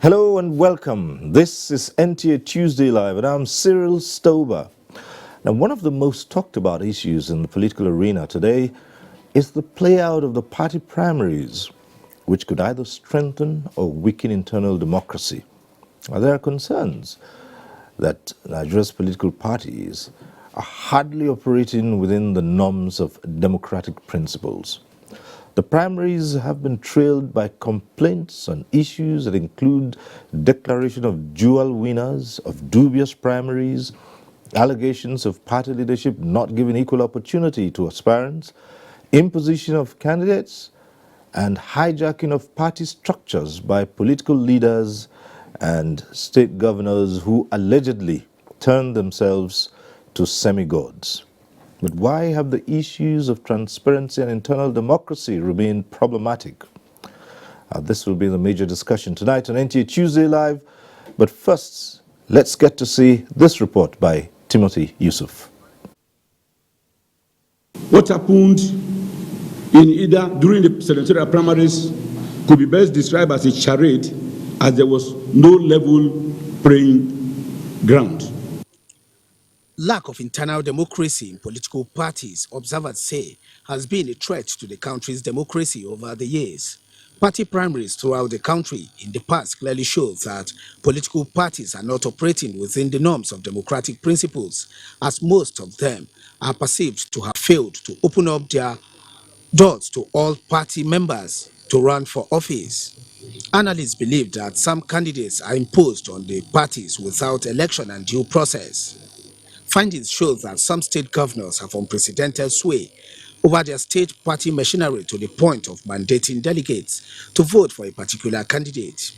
Hello and welcome. This is NTA Tuesday Live and I'm Cyril Stober. Now, one of the most talked about issues in the political arena today is the play out of the party primaries, which could either strengthen or weaken internal democracy. Now, there are concerns that Nigeria's political parties are hardly operating within the norms of democratic principles. The primaries have been trailed by complaints on issues that include declaration of dual winners, of dubious primaries, allegations of party leadership not giving equal opportunity to aspirants, imposition of candidates, and hijacking of party structures by political leaders and state governors who allegedly turned themselves to semi-gods. But why have the issues of transparency and internal democracy remained problematic? This will be the major discussion tonight on NTA Tuesday Live. But first, let's get to see this report by Timothy Yusuf. What happened in Ida during the senatorial primaries could be best described as a charade, as there was no level playing ground. Lack of internal democracy in political parties, observers say, has been a threat to the country's democracy over the years. Party primaries throughout the country in the past clearly shows that political parties are not operating within the norms of democratic principles, as most of them are perceived to have failed to open up their doors to all party members to run for office. Analysts believe that some candidates are imposed on the parties without election and due process. Findings show that some state governors have unprecedented sway over their state party machinery to the point of mandating delegates to vote for a particular candidate.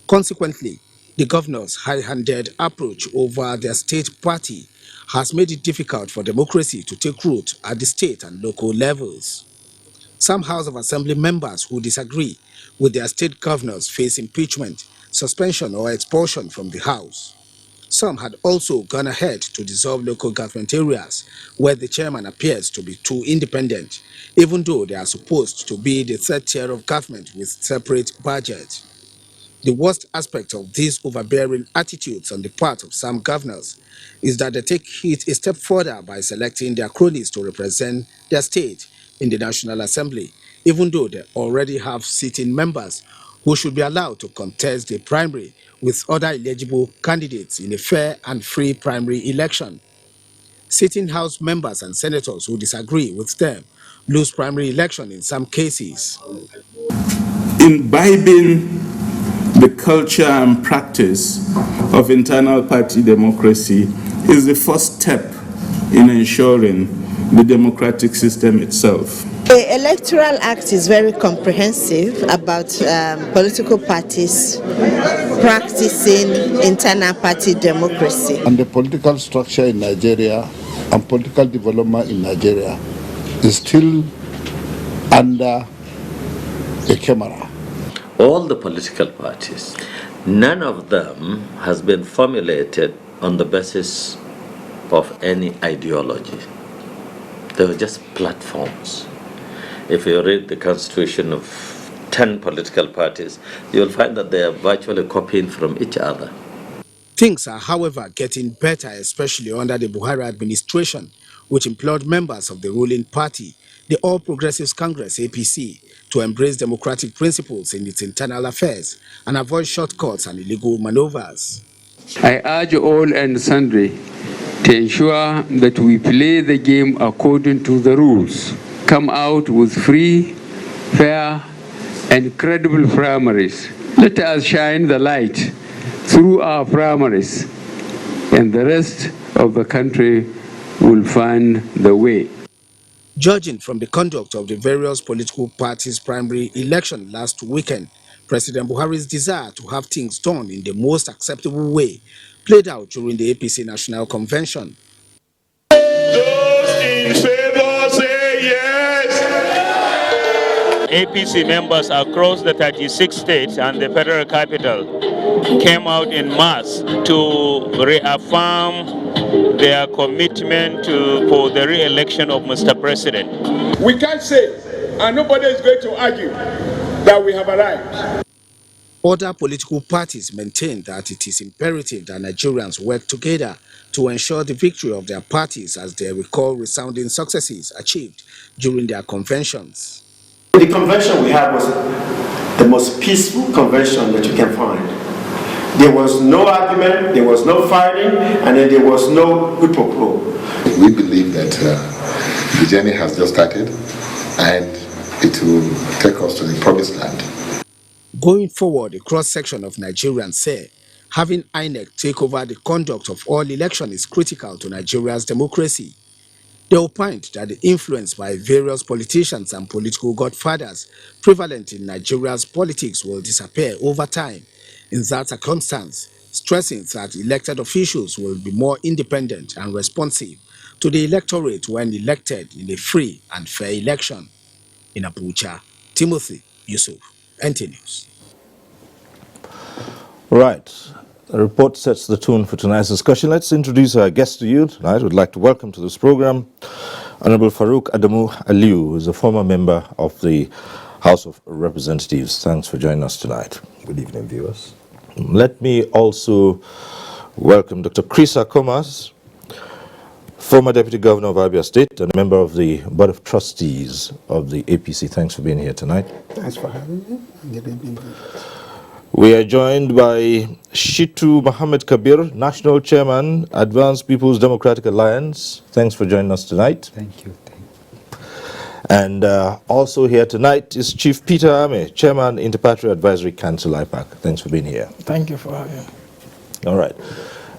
Consequently, the governors' high-handed approach over their state party has made it difficult for democracy to take root at the state and local levels. Some House of Assembly members who disagree with their state governors face impeachment, suspension, or expulsion from the House. Some had also gone ahead to dissolve local government areas where the chairman appears to be too independent, even though they are supposed to be the third tier of government with separate budget. The worst aspect of these overbearing attitudes on the part of some governors is that they take it a step further by selecting their cronies to represent their state in the National Assembly, even though they already have sitting members who should be allowed to contest the primary with other eligible candidates in a fair and free primary election. Sitting House members and senators who disagree with them lose primary election in some cases. Imbibing the culture and practice of internal party democracy is the first step in ensuring the democratic system itself. The Electoral Act is very comprehensive about political parties practicing internal party democracy. And the political structure in Nigeria and political development in Nigeria is still under a camera. All the political parties, none of them has been formulated on the basis of any ideology. They were just platforms. If you read the constitution of 10 political parties, you'll find that they are virtually copying from each other. Things are, however, getting better, especially under the Buhari administration, which implored members of the ruling party, the All Progressives Congress (APC), to embrace democratic principles in its internal affairs and avoid shortcuts and illegal maneuvers. I urge all and sundry to ensure that we play the game according to the rules, come out with free, fair, and credible primaries. Let us shine the light through our primaries, and the rest of the country will find the way. Judging from the conduct of the various political parties' primary election last weekend, President Buhari's desire to have things done in the most acceptable way played out during the APC National Convention. Those in favor say yes. APC members across the 36 states and the federal capital came out in mass to reaffirm their commitment for the re-election of Mr. President. We can't say, and nobody is going to argue, that we have arrived. Other political parties maintain that it is imperative that Nigerians work together to ensure the victory of their parties as they recall resounding successes achieved during their conventions. The convention we had was the most peaceful convention that you can find. There was no argument, there was no fighting, and then there was no quid pro quo. We believe that the journey has just started and it will take us to the promised land. Going forward, a cross-section of Nigerians say having INEC take over the conduct of all elections is critical to Nigeria's democracy. They opined that the influence by various politicians and political godfathers prevalent in Nigeria's politics will disappear over time. In that circumstance, stressing that elected officials will be more independent and responsive to the electorate when elected in a free and fair election. In Abuja, Timothy Yusuf, NTA News. Right. The report sets the tone for tonight's discussion. Let's introduce our guest to you tonight. We'd like to welcome to this program Honorable Farouk Adamu Aliu, who is a former member of the House of Representatives. Thanks for joining us tonight. Good evening, viewers. Let me also welcome Dr. Krisa Komas, former Deputy Governor of Abia State and member of the Board of Trustees of the APC. Thanks for being here tonight. Thanks for having me. Good evening. We are joined by Shitu Mohammed Kabir, National Chairman, Advanced People's Democratic Alliance. Thanks for joining us tonight. Thank you. And also here tonight is Chief Peter Ame, Chairman, Interparty Advisory Council, IPAC. Thanks for being here. Thank you for having me. All right.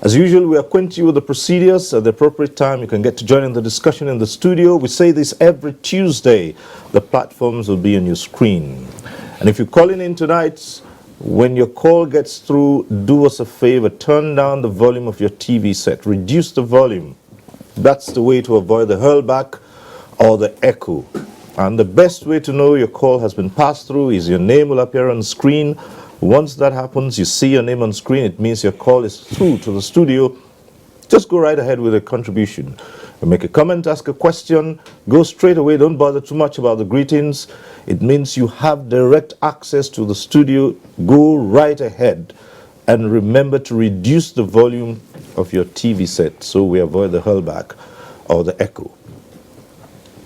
As usual, we acquaint you with the procedures. At the appropriate time, you can get to join in the discussion in the studio. We say this every Tuesday. The platforms will be on your screen. And if you're calling in tonight, when your call gets through, do us a favor, turn down the volume of your TV set, reduce the volume. That's the way to avoid the hurlback or the echo. And the best way to know your call has been passed through is your name will appear on the screen. Once that happens, you see your name on screen, it means your call is through to the studio. Just go right ahead with a contribution. You make a comment, ask a question, go straight away, don't bother too much about the greetings. It means you have direct access to the studio. Go right ahead and remember to reduce the volume of your TV set so we avoid the hurlback or the echo.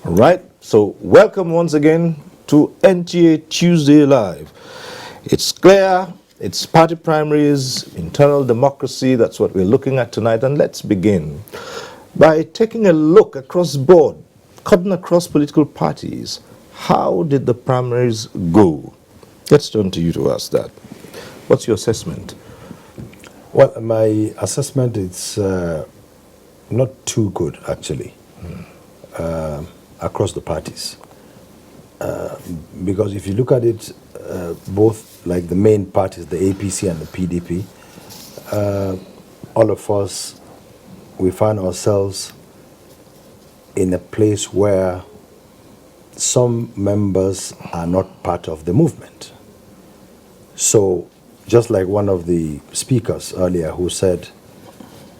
All right, so welcome once again to NTA Tuesday Live. It's clear, it's party primaries, internal democracy, that's what we're looking at tonight. And let's begin by taking a look across board, cutting across political parties. How did the primaries go? Let's turn to you to ask that. What's your assessment? Well, my assessment is not too good, actually, across the parties. Because if you look at it, both like the main parties, the APC and the PDP, all of us, we find ourselves in a place where some members are not part of the movement. So just like one of the speakers earlier who said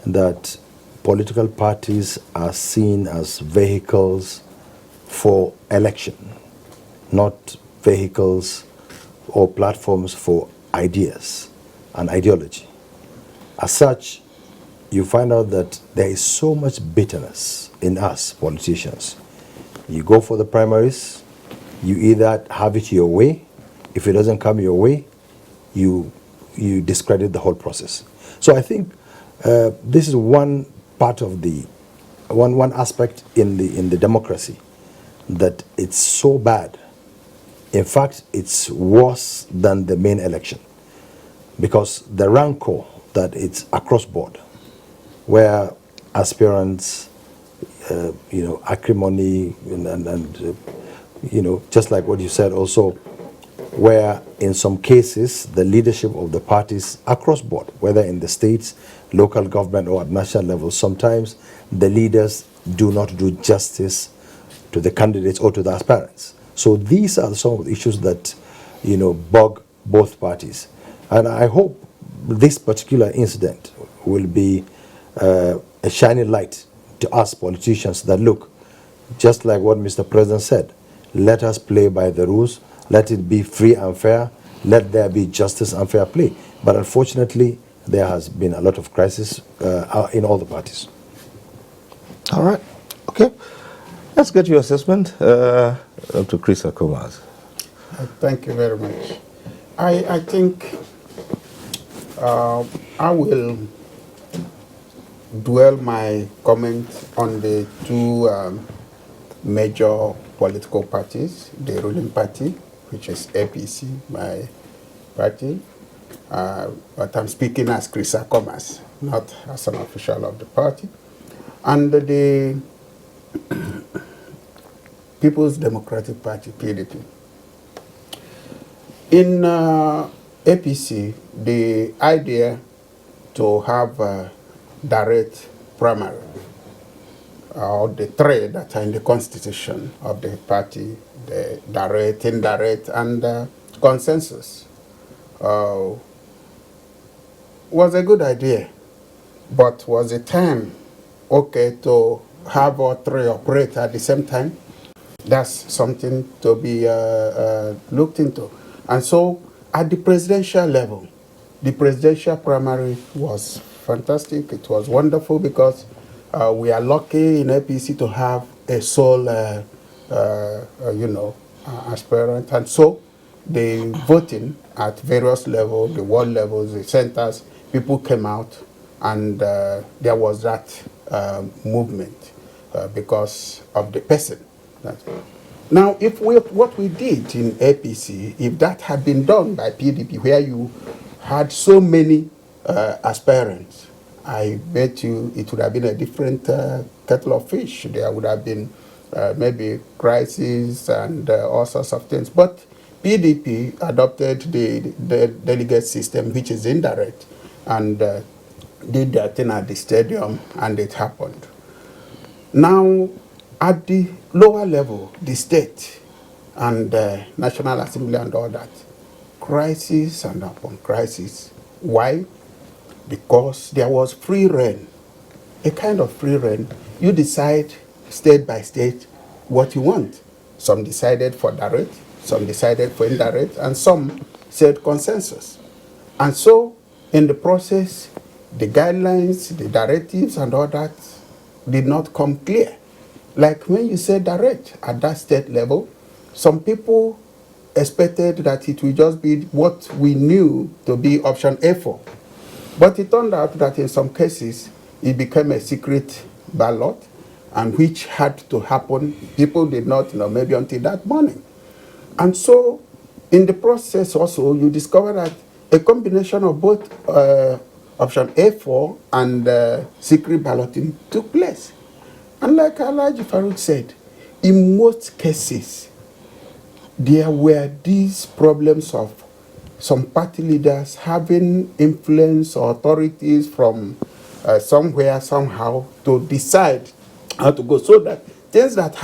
that political parties are seen as vehicles for election, not vehicles or platforms for ideas and ideology. As such, you find out that there is so much bitterness in us politicians. You go for the primaries, you either have it your way. If it doesn't come your way, you discredit the whole process. So I think this is one part of the one aspect in the democracy that it's so bad. In fact, it's worse than the main election because the rancor that it's across board, where aspirants, acrimony and just like what you said also, where in some cases the leadership of the parties across board, whether in the states, local government or at national level, sometimes the leaders do not do justice to the candidates or to the aspirants. So these are some of the issues that bug both parties. And I hope this particular incident will be a shining light to us politicians that look, just like what Mr. President said, let us play by the rules, let it be free and fair, let there be justice and fair play. But unfortunately, there has been a lot of crisis in all the parties. All right. Okay. Let's get your assessment. Dr. Chris Akomas. Thank you very much. I think I will dwell my comment on the two major political parties, the ruling party, which is APC, my party, but I'm speaking as Chris Akomas, not as an official of the party, and the People's Democratic Party, PDP. In APC, the idea to have a direct primary, or the three that are in the constitution of the party, the direct, indirect, and consensus, was a good idea, but was it time okay to have all three operate at the same time? That's something to be looked into. And so at the presidential level, the presidential primary was fantastic. It was wonderful because we are lucky in APC to have a sole, aspirant. And so the voting at various levels, the world levels, the centers, people came out, and there was that movement because of the person. Now, if what we did in APC, if that had been done by PDP, where you had so many aspirants, I bet you it would have been a different kettle of fish. There would have been maybe crisis and all sorts of things. But PDP adopted the delegate system, which is indirect, and did that thing at the stadium, and it happened. Now, at the lower level, the state and National Assembly and all that, crisis and upon crisis. Why? Because there was free reign, a kind of free reign. You decide state by state what you want. Some decided for direct, some decided for indirect, and some said consensus. And so, in the process, the guidelines, the directives, and all that did not come clear. Like when you say direct at that state level, some people expected that it would just be what we knew to be option A4. But it turned out that in some cases, it became a secret ballot, and which had to happen. People did not know maybe until that morning. And so in the process also, you discover that a combination of both option A4 and secret balloting took place. And like Alhaji Farouk said, in most cases, there were these problems of some party leaders having influence or authorities from somewhere, somehow, to decide how to go, so that things that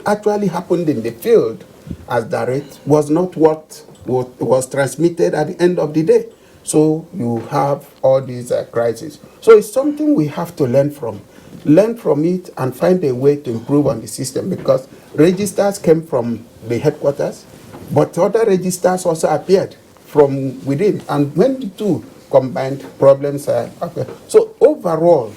actually happened in the field as direct was not what was transmitted at the end of the day. So you have all these crises. So it's something we have to learn from. Learn from it and find a way to improve on the system, because registers came from the headquarters, but other registers also appeared from within. And when the two combined, problems appear. So overall,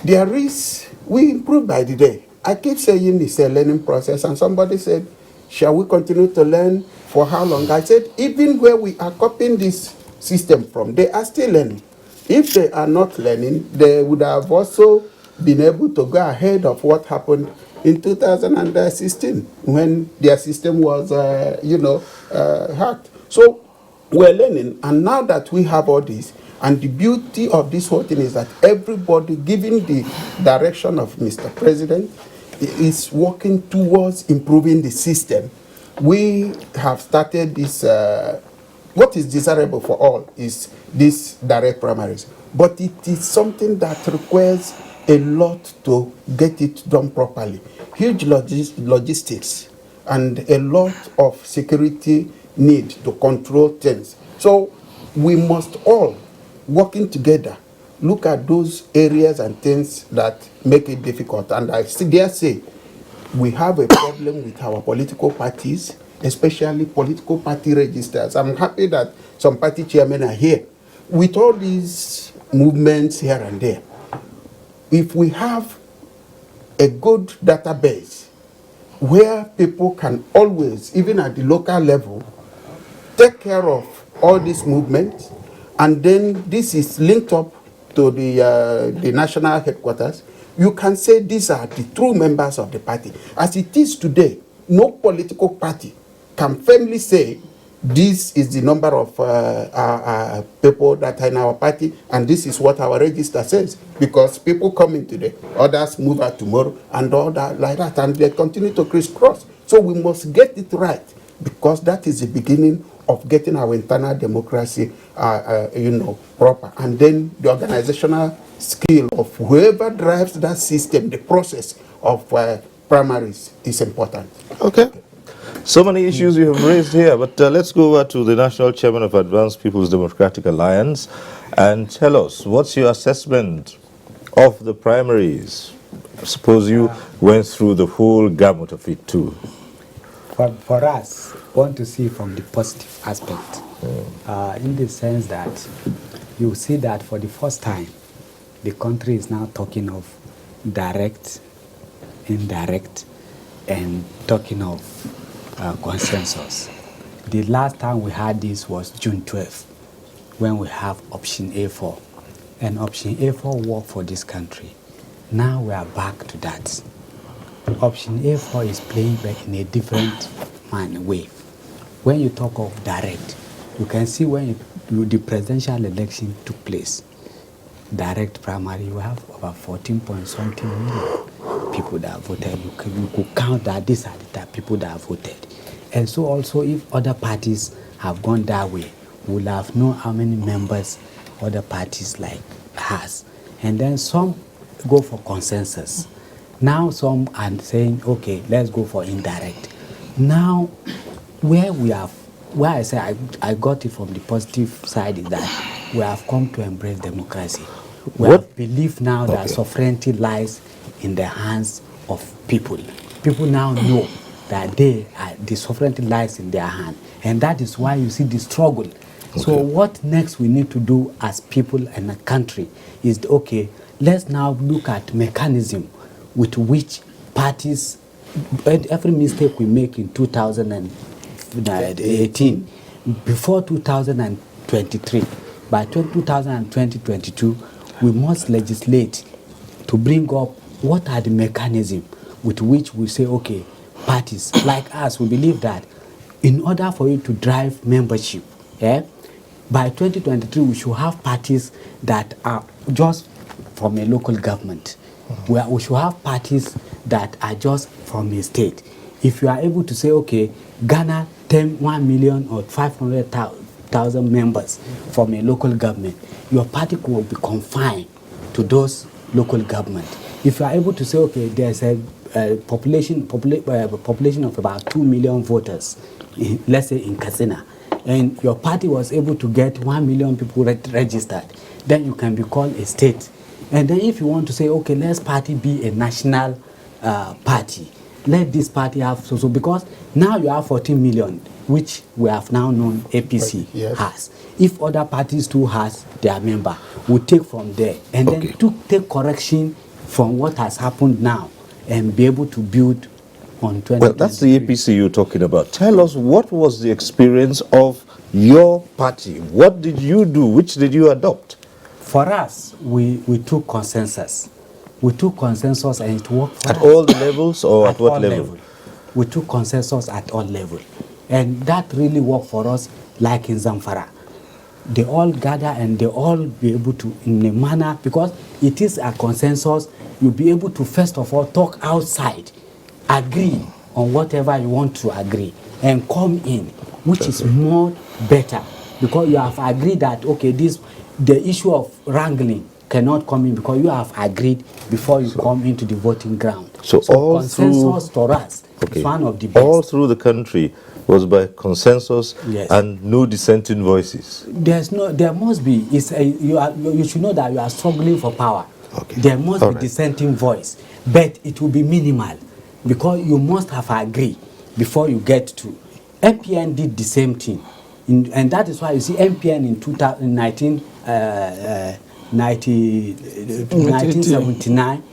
we improve by the day. I keep saying it's a learning process, and somebody said, shall we continue to learn for how long? I said, even where we are copying this system from, they are still learning. If they are not learning, they would have also been able to go ahead of what happened in 2016 when their system was, hacked. So we're learning, and now that we have all this, and the beauty of this whole thing is that everybody, given the direction of Mr. President, is working towards improving the system. We have started this. What is desirable for all is these direct primaries, but it is something that requires a lot to get it done properly. Huge logistics and a lot of security need to control things. So we must all, working together, look at those areas and things that make it difficult. And I dare say, we have a problem with our political parties especially political party registers. I'm happy that some party chairmen are here. With all these movements here and there, if we have a good database where people can always, even at the local level, take care of all these movements, and then this is linked up to the national headquarters, you can say these are the true members of the party. As it is today, no political party can firmly say this is the number of people that are in our party, and this is what our register says, because people come in today, others move out tomorrow, and all that like that, and they continue to crisscross. So we must get it right, because that is the beginning of getting our internal democracy, proper, and then the organizational skill of whoever drives that system, the process of primaries is important. Okay. So many issues you have raised here, but let's go over to the National Chairman of Advanced People's Democratic Alliance and tell us, what's your assessment of the primaries? I suppose you went through the whole gamut of it too. For us, we want to see from the positive aspect, in the sense that you see that for the first time, the country is now talking of direct, indirect, and talking of consensus. The last time we had this was June 12th, when we have option A4. And option A4 worked for this country. Now we are back to that. Option A4 is playing back in a different way. When you talk of direct, you can see when the presidential election took place, direct primary, you have about 14 point something million people that voted. You could count that these are the type of people that voted. And so also if other parties have gone that way, we'll have known how many members other parties like has. And then some go for consensus. Now some are saying, okay, let's go for indirect. Now, where I say I got it from the positive side is that we have come to embrace democracy. We have believed now that sovereignty lies in the hands of people. People now know that the sovereignty lies in their hand. And that is why you see the struggle. So what next we need to do as people and a country is, okay, let's now look at mechanism with which parties, every mistake we make in 2018, before 2023, by 2022, we must legislate to bring up what are the mechanisms with which we say, okay, parties like us, we believe that in order for you to drive membership, by 2023 we should have parties that are just from a local government. Where we should have parties that are just from a state. If you are able to say, okay, Ghana 1 million or 500,000 members from a local government, your party will be confined to those local government. If you are able to say, okay, there's a population of about 2 million voters, let's say in Katsina, and your party was able to get 1 million people registered, then you can be called a state. And then if you want to say, okay, let's party be a national party, let this party have so because now you have 14 million, which we have now known APC has. If other parties too has their member, we take from there and then to take correction from what has happened now and be able to build on 20. Well, that's the APC you're talking about. Tell us, what was the experience of your party? What did you do? Which did you adopt? For us, we took consensus. We took consensus and it worked for us. At all the levels or at what level? We took consensus at all levels. And that really worked for us, like in Zamfara. They all gather and they all be able to, in a manner, because it is a consensus, you'll be able to first of all talk outside, agree on whatever you want to agree, and come in, which is more better, because you have agreed that, okay, the issue of wrangling cannot come in because you have agreed before you come into the voting ground. So all consensus for us is one of the best. All through the country was by consensus and no dissenting voices. There must be. You should know that you are struggling for power. There must be dissenting voice, but it will be minimal because you must have agreed before you get to. MPN did the same thing. And that is why you see MPN in 1979,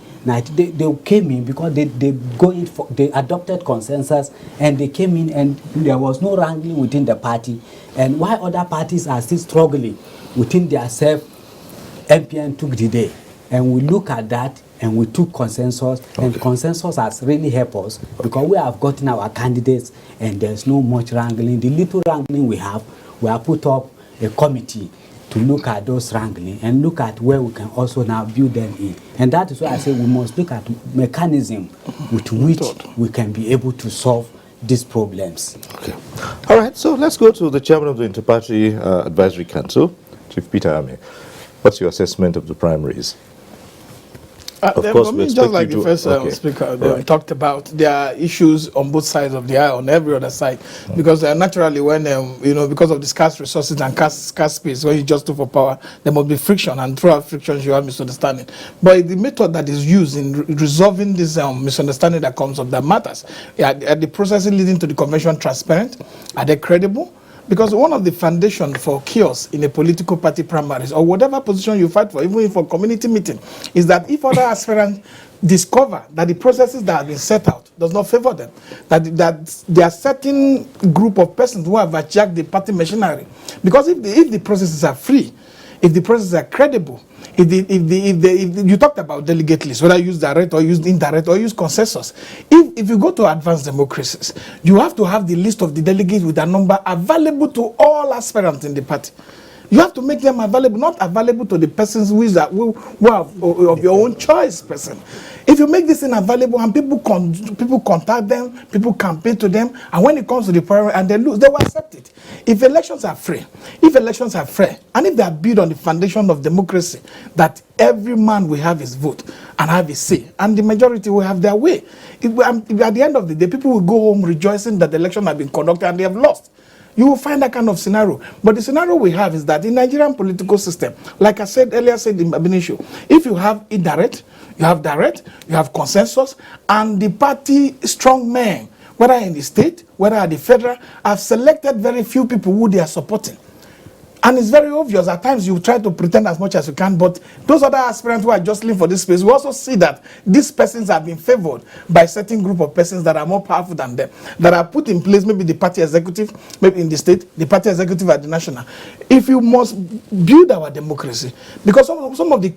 they came in because they adopted consensus, and they came in, and there was no wrangling within the party. And while other parties are still struggling within themselves, MPN took the day. And we look at that, and we took consensus, and consensus has really helped us because we have gotten our candidates, and there's no much wrangling. The little wrangling we have put up a committee to look at those wrangling and look at where we can also now build them in. And that is why I say we must look at mechanism with which we can be able to solve these problems. Okay. All right, so let's go to the chairman of the Inter-Party Advisory Council, Chief Peter Ame. What's your assessment of the primaries? Of course, just like the first speaker talked about, there are issues on both sides of the aisle, on every other side, because naturally, when because of the scarce resources and scarce space, when you just do for power, there must be friction, and throughout frictions, you have misunderstanding. But the method that is used in resolving this misunderstanding that comes up that matters, are the processes leading to the convention transparent? Are they credible? Because one of the foundation for chaos in a political party primaries, or whatever position you fight for, even for community meeting, is that if other aspirants discover that the processes that have been set out does not favor them, that there are certain group of persons who have hijacked the party machinery. Because if the processes are free, if the processes are credible, if you talked about delegate lists, whether use direct or use indirect or use consensus. If you go to advanced democracies, you have to have the list of the delegates with a number available to all aspirants in the party. You have to make them available, not available to the persons who are of your own choice person. If you make this thing available and people contact them, people campaign to them, and when it comes to the primary and they lose, they will accept it. If elections are free, if elections are fair, and if they are built on the foundation of democracy, that every man will have his vote and have his say, and the majority will have their way. At the end of the day, people will go home rejoicing that the election has been conducted and they have lost. You will find that kind of scenario. But the scenario we have is that in Nigerian political system, like I said earlier, in Abinishu, if you have indirect, you have direct, you have consensus, and the party strong men, whether in the state, whether at the federal, have selected very few people who they are supporting. And it's very obvious. At times you try to pretend as much as you can, but those other aspirants who are jostling for this space, we also see that these persons have been favored by a certain group of persons that are more powerful than them, that are put in place, maybe the party executive, maybe in the state, the party executive at the national. If you must build our democracy, because some of the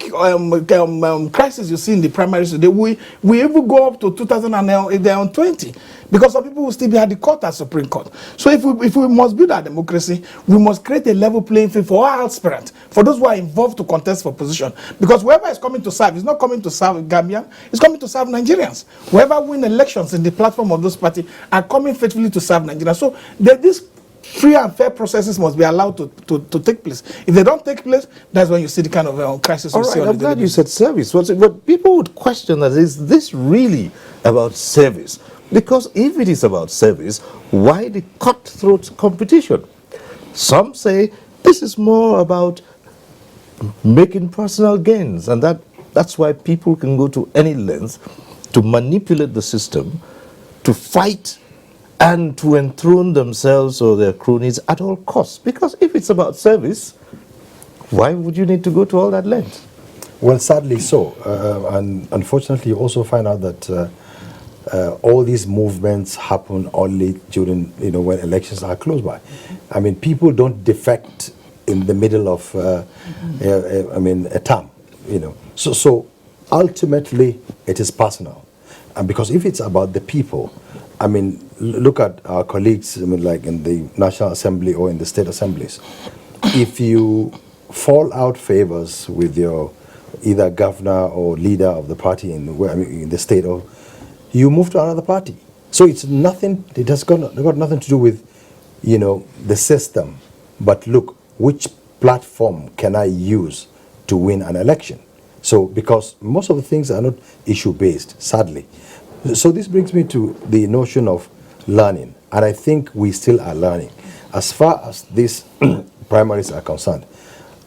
crises you see in the primaries today, we even go up to 2020, because some people will still be at the court as Supreme Court. So if we must build our democracy, we must create a level playing field for all aspirants, for those who are involved to contest for position. Because whoever is coming to serve is not coming to serve Gambian, it's coming to serve Nigerians. Whoever win elections in the platform of those parties are coming faithfully to serve Nigerians. So these free and fair processes must be allowed to take place. If they don't take place, that's when you see the kind of crisis we see on the I'm glad you said service. But people would question that, is this really about service? Because if it is about service, why the cutthroat competition? Some say this is more about making personal gains, and that's why people can go to any length to manipulate the system, to fight and to enthrone themselves or their cronies at all costs. Because if it's about service, why would you need to go to all that length? Well, sadly so. And unfortunately, you also find out that all these movements happen only during, when elections are close by. I mean, people don't defect in the middle of, a term, So ultimately, it is personal. And because if it's about the people, I mean, look at our colleagues, like in the National Assembly or in the state assemblies. If you fall out favors with your either governor or leader of the party in the state, or you move to another party. So it's nothing, it has got nothing to do with, the system. But look, which platform can I use to win an election? So, because most of the things are not issue-based, sadly. So this brings me to the notion of learning. And I think we still are learning. As far as these primaries are concerned,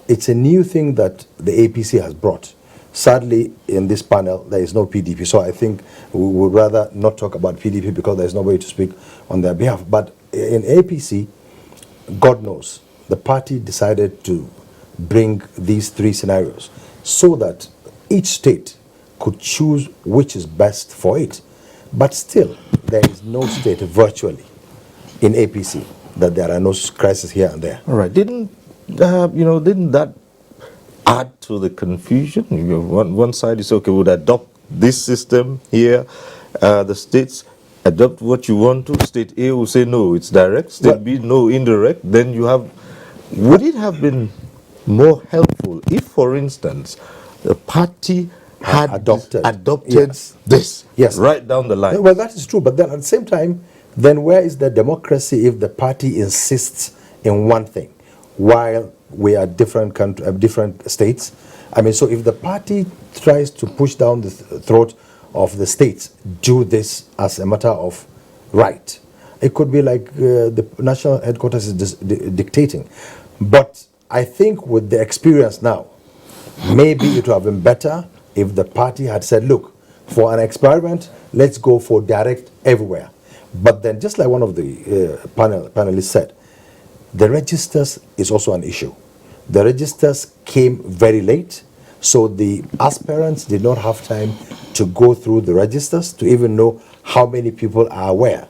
it's a new thing that the APC has brought. Sadly, in this panel, there is no PDP. So I think we would rather not talk about PDP because there's nobody to speak on their behalf. But in APC, God knows, the party decided to bring these three scenarios so that each state could choose which is best for it. But still, there is no state virtually in APC that there are no crises here and there. All right. Didn't that add to the confusion? One side is okay, would adopt this system here. The states adopt what you want to. State A will say no, it's direct. State B, no, indirect. Then you have. Would it have been more helpful if, for instance, the party had adopted this right down the line? Well, that is true. But then at the same time, then where is the democracy if the party insists in one thing while we are different states? I mean, so if the party tries to push down the throat of the states, do this as a matter of right. It could be like the national headquarters is dictating. But I think with the experience now, maybe it would have been better if the party had said, look, for an experiment, let's go for direct everywhere. But then, just like one of the panelists said, the registers is also an issue. The registers came very late, so the aspirants did not have time to go through the registers to even know how many people are where.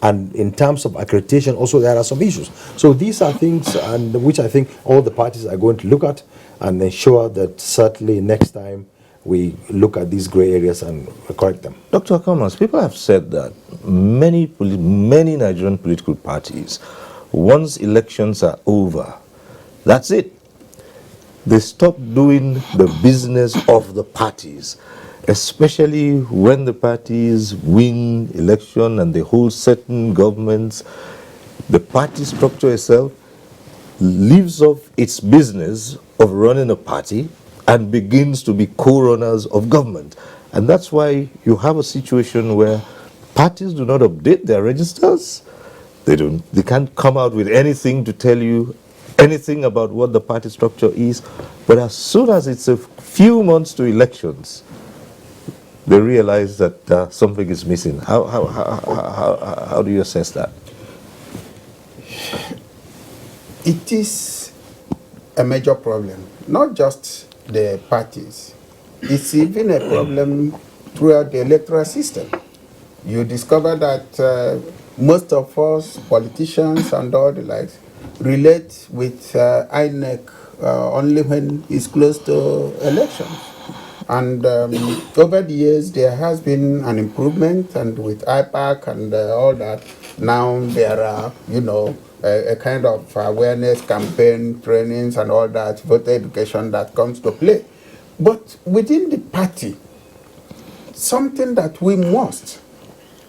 And in terms of accreditation, also there are some issues. So these are things which I think all the parties are going to look at and ensure that certainly next time we look at these gray areas and correct them. Dr. Akamas, people have said that many Nigerian political parties, once elections are over, that's it. They stop doing the business of the parties, especially when the parties win election and they hold certain governments. The party structure itself leaves off its business of running a party and begins to be co-runners of government. And that's why you have a situation where parties do not update their registers. They can't come out with anything to tell you anything about what the party structure is. But as soon as it's a few months to elections, they realize that something is missing. How do you assess that? It is a major problem, not just the parties. It's even a problem throughout the electoral system. You discover that most of us, politicians and all the likes, relate with INEC only when it's close to elections. And over the years, there has been an improvement, and with IPAC and all that, now there are, a kind of awareness campaign, trainings and all that, voter education that comes to play. But within the party, something that we must,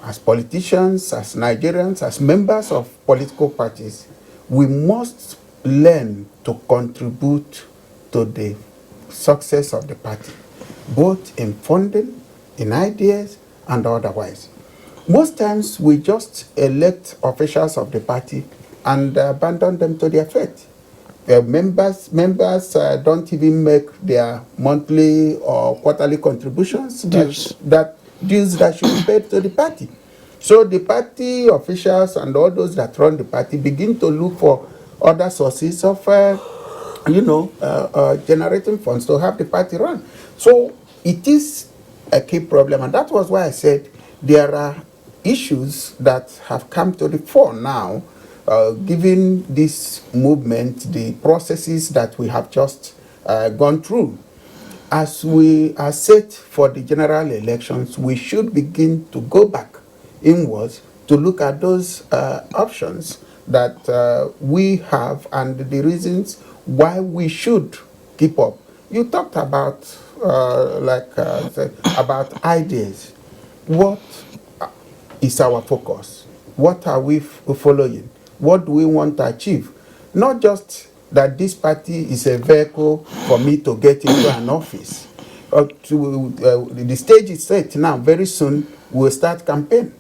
as politicians, as Nigerians, as members of political parties, we must learn to contribute to the success of the party, both in funding, in ideas, and otherwise. Most times we just elect officials of the party and abandon them to their fate. Members don't even make their monthly or quarterly contributions dues that should be paid to the party. So the party officials and all those that run the party begin to look for other sources of generating funds to have the party run. So it is a key problem, and that was why I said there are issues that have come to the fore now, given this movement, the processes that we have just gone through. As we are set for the general elections, we should begin to go back inwards to look at those options that we have and the reasons why we should keep up. You talked about, about ideas. What is our focus? What are we following? What do we want to achieve? Not just that this party is a vehicle for me to get into an office. The stage is set now. Very soon we'll start campaign.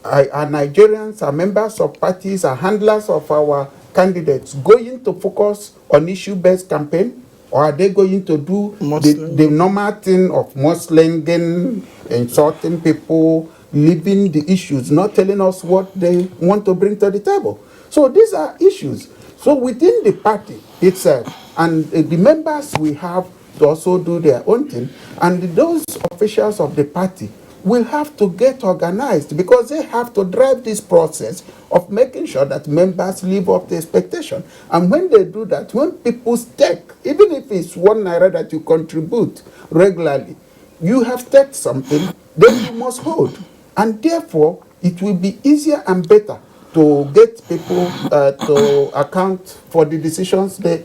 Our Nigerians, our members of parties, our handlers of our candidates going to focus on issue-based campaign? Or are they going to do the normal thing of mudslinging, insulting people, leaving the issues, not telling us what they want to bring to the table? So these are issues. So within the party itself, and the members we have to also do their own thing, and those officials of the party will have to get organized because they have to drive this process of making sure that members live up to expectation. And when they do that, when people stake, even if it's 1 naira that you contribute regularly, you have staked something, then you must hold. And therefore, it will be easier and better to get people to account for the decisions they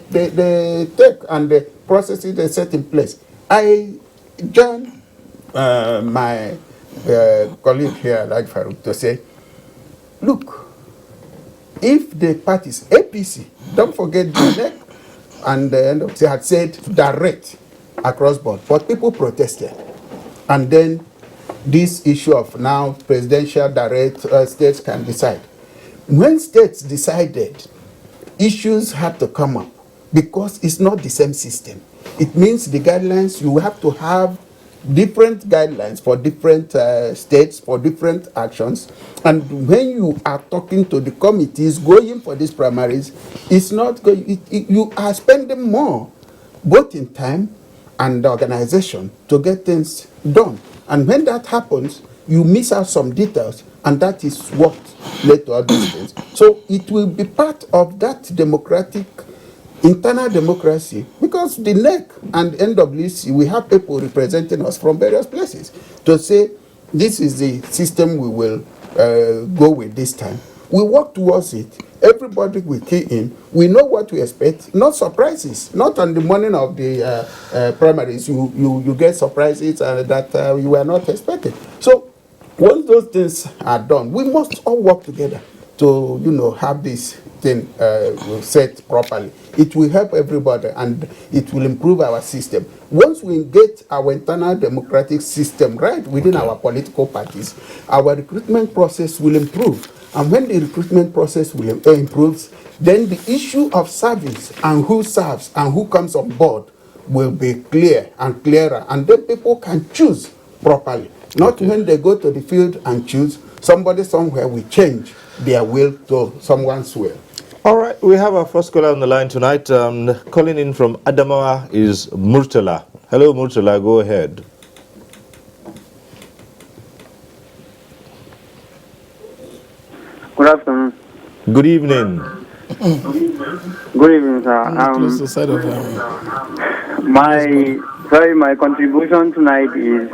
take and the processes they set in place. I join my colleague here, like Farouk, to say, look, if the parties, APC, don't forget the NEC and the NDC had said direct across board, but people protested. And then this issue of now presidential direct states can decide. When states decided, issues had to come up because it's not the same system. It means the guidelines, you have to have different guidelines for different states, for different actions. And when you are talking to the committees going for these primaries, it's not going, you are spending more, both in time and organization, to get things done. And when that happens, you miss out some details, and that is what led to all these things. So it will be part of that democratic, internal democracy, because the NEC and NWC, we have people representing us from various places to say, this is the system we will go with this time. We work towards it. Everybody will key in. We know what we expect, not surprises. Not on the morning of the primaries, you get surprises that you were not expecting. So once those things are done, we must all work together to, have this thing set properly. It will help everybody and it will improve our system. Once we get our internal democratic system right within our political parties, our recruitment process will improve. And when the recruitment process will improves, then the issue of service and who serves and who comes on board will be clear and clearer. And then people can choose properly. Not when they go to the field and choose, somebody somewhere will change their will to someone's will. All right, we have our first caller on the line tonight. Calling in from Adamawa is Murtala. Hello, Murtala, go ahead. Good afternoon. Good evening. Good evening, sir. My contribution tonight is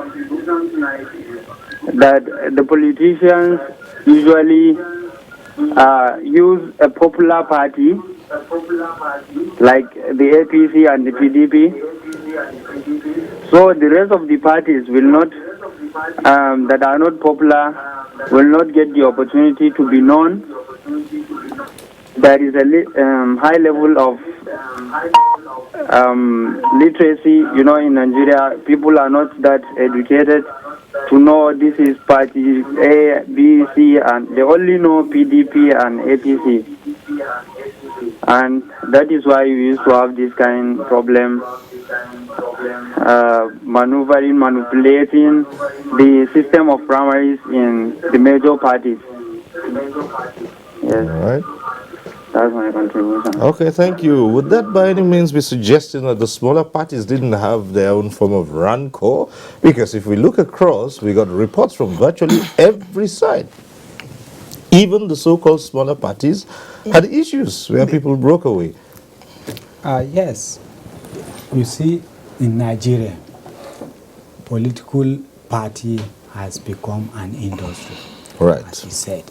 that the politicians usually use a popular party like the APC and the PDP, so the rest of the parties will not, that are not popular, will not get the opportunity to be known. There is a high level of literacy, in Nigeria. People are not that educated to know this is party A, B, C, and they only know PDP and APC. And that is why we used to have this kind of problem, manipulating the system of primaries in the major parties. Yes. All right. That's my contribution. Okay, thank you. Would that by any means be suggesting that the smaller parties didn't have their own form of rancor? Because if we look across, we got reports from virtually every side. Even the so-called smaller parties had issues where people broke away. Yes. You see, in Nigeria, political party has become an industry. Right. As you said.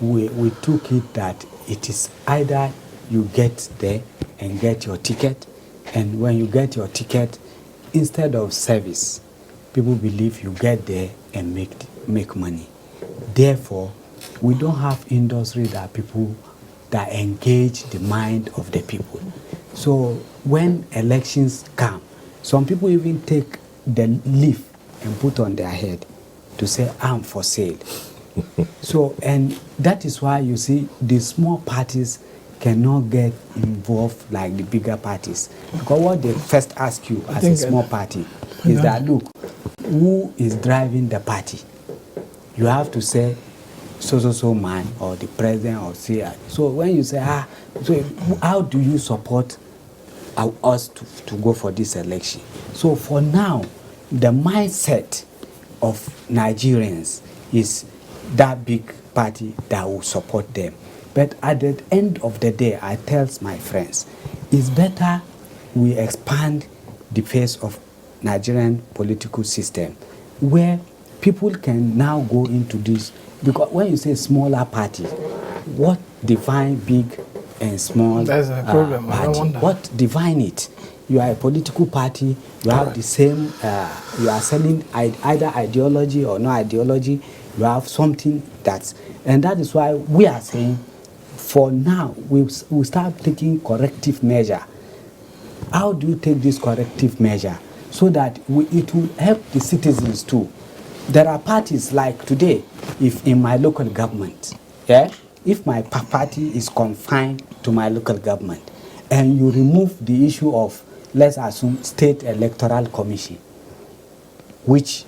We took it that it is either you get there and get your ticket, and when you get your ticket, instead of service, people believe you get there and make money. Therefore, we don't have industry that people that engage the mind of the people. So when elections come, some people even take the leaf and put on their head to say, I'm for sale. So, and that is why you see the small parties cannot get involved like the bigger parties. Because what they first ask you as a small party is that, look, who is driving the party? You have to say so man or the president or say. So when you say, so how do you support us to go for this election? So for now, the mindset of Nigerians is that big party that will support them. But at the end of the day, I tell my friends, it's better we expand the face of Nigerian political system where people can now go into this. Because when you say smaller party, what define big and small That's a problem. party? What define it? You are a political party, you have the same, you are selling either ideology or no ideology, you have something that's, and that is why we are saying, for now, we'll start taking corrective measure. How do you take this corrective measure? So that it will help the citizens too. There are parties like today, if in my local government, if my party is confined to my local government, and you remove the issue of, let's assume, State Electoral Commission, which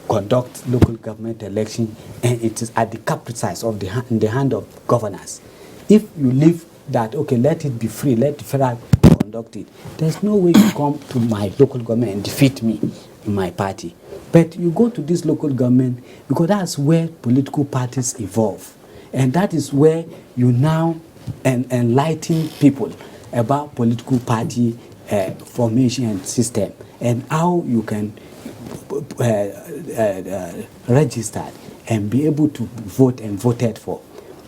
conducts local government election, and it is at the caprice of in the hand of governors. If you leave that, okay, let it be free, let the federal conduct it, there's no way you come to my local government and defeat me in my party. But you go to this local government because that's where political parties evolve. And that is where you now enlighten people about political party formation and system and how you can register and be able to vote and voted for,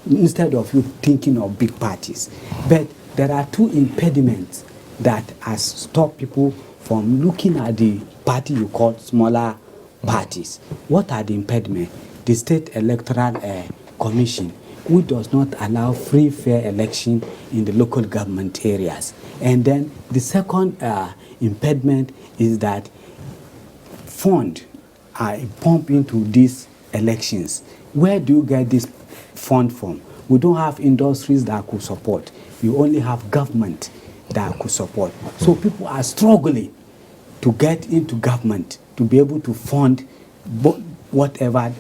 instead of you thinking of big parties. But there are two impediments that has stopped people from looking at the party you call smaller parties. What are the impediments? The State Electoral Commission, which does not allow free, fair election in the local government areas. And then the second impediment is that funds are pumped into these elections. Where do you get this fund from? We don't have industries that could support. We only have government that could support. So people are struggling to get into government to be able to fund whatever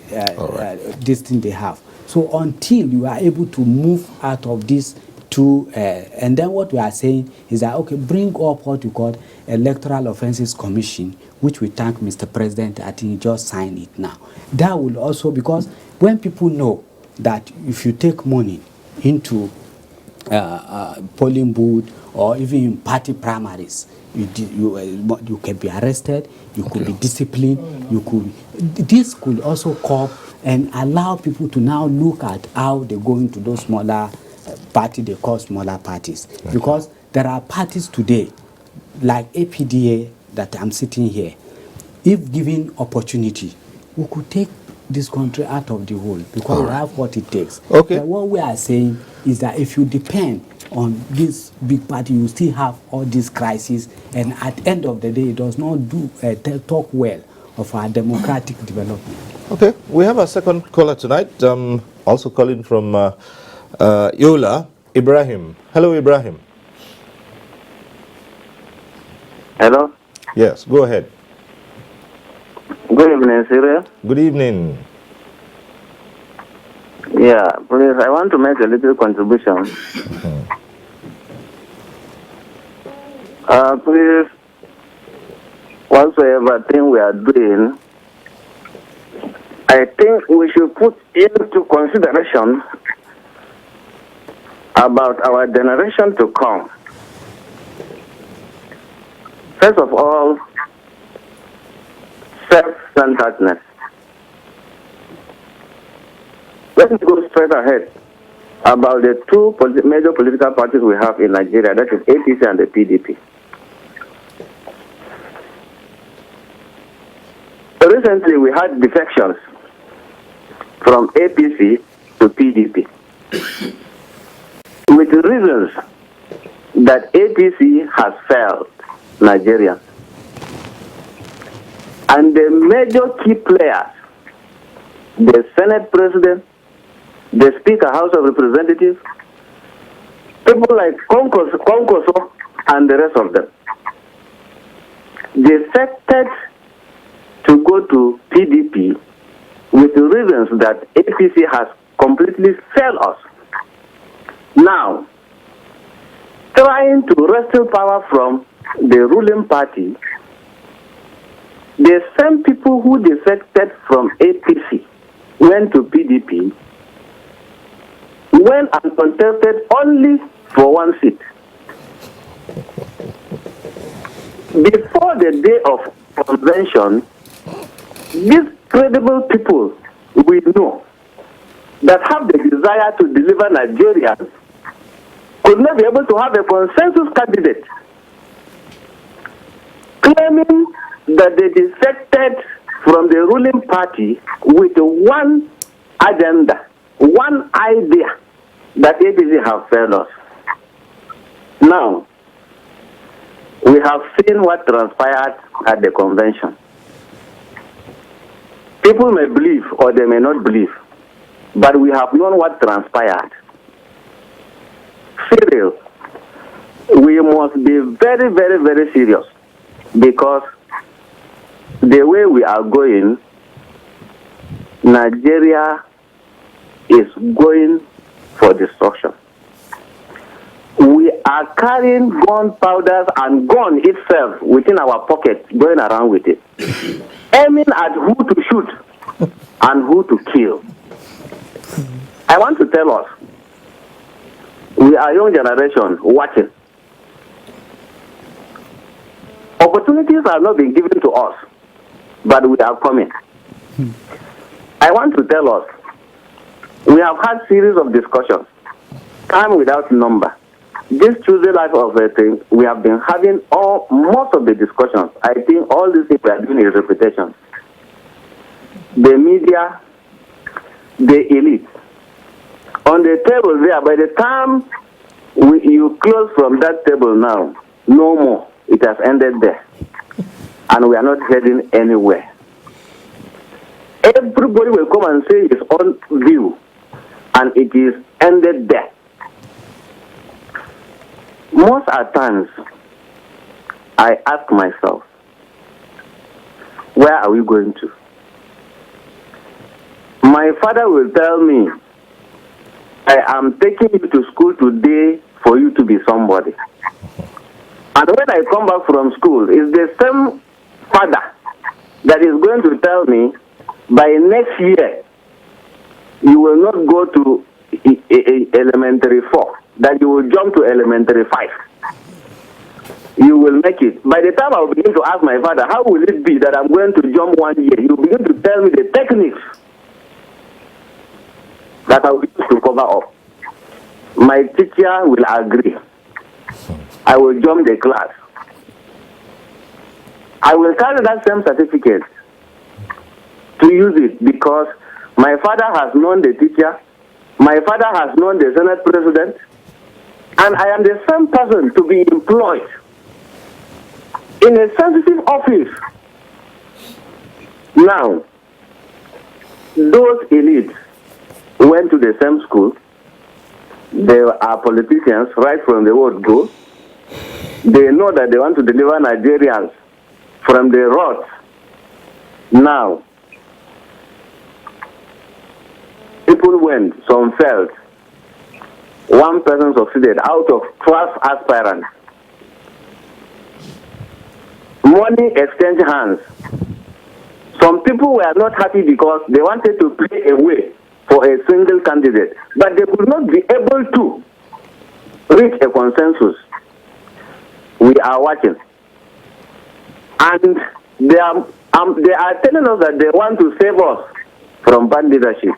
this thing they have. So until you are able to move out of this to, and then what we are saying is that, okay, bring up what you call Electoral Offences Commission, which we thank Mr. President, I think he just signed it now. That will also, because when people know that if you take money into polling booth or even in party primaries, you can be arrested, you could be disciplined, this could also come and allow people to now look at how they go into those smaller parties, they call smaller parties. Because there are parties today, like APDA that I'm sitting here, if given opportunity, we could take this country out of the hole because we have what it takes. Okay. But what we are saying is that if you depend on this big party, you still have all these crises, and at the end of the day, it does not talk well of our democratic development. Okay, we have a second caller tonight, also calling from Yola, Ibrahim. Hello, Ibrahim. Hello? Yes, go ahead. Good evening, Cyril. Good evening. Yeah, please, I want to make a little contribution. Please, whatsoever thing we are doing, I think we should put into consideration about our generation to come. First of all, self-centeredness. Let me go straight ahead about the two major political parties we have in Nigeria, that is APC and the PDP. So recently we had defections from APC to PDP with the reasons that APC has failed Nigeria. And the major key players, the Senate President, the Speaker, House of Representatives, people like Konkoso and the rest of them, defected to go to PDP with the reasons that APC has completely failed us. Now, trying to wrestle power from the ruling party, the same people who defected from APC went to PDP, went and contested only for one seat. Before the day of convention, these credible people we know that have the desire to deliver Nigerians could not be able to have a consensus candidate, claiming that they defected from the ruling party with one agenda, one idea that APC have failed us. Now, we have seen what transpired at the convention. People may believe or they may not believe, but we have known what transpired. Serious. We must be very, very, very serious, because the way we are going, Nigeria is going for destruction. We are carrying gunpowder and gun itself within our pocket, going around with it, aiming at who to shoot and who to kill. I want to tell us, we are young generation watching. Opportunities have not been given to us, but we are coming. I want to tell us, we have had series of discussions, time without number. This Tuesday life of a thing, we have been having most of the discussions. I think all these things we are doing is repetition. The media, the elite. On the table there, by the time you close from that table now, no more. It has ended there. And we are not heading anywhere. Everybody will come and say his own view, and it is ended there. Most at times, I ask myself, where are we going to? My father will tell me, I am taking you to school today for you to be somebody. And when I come back from school, it's the same father that is going to tell me, by next year, you will not go to elementary 4, that you will jump to elementary 5. You will make it. By the time I will begin to ask my father, how will it be that I'm going to jump 1 year? He will begin to tell me the techniques that I will use to cover up. My teacher will agree. I will jump the class. I will carry that same certificate to use it, because my father has known the teacher, my father has known the Senate President, and I am the same person to be employed in a sensitive office. Now, those elites went to the same school. They are politicians right from the word go. They know that they want to deliver Nigerians from the rot. Now, people went, some failed. One person succeeded out of 12 aspirants. Money exchanged hands. Some people were not happy because they wanted to play away for a single candidate, but they could not be able to reach a consensus. We are watching. And they are telling us that they want to save us from bad leadership.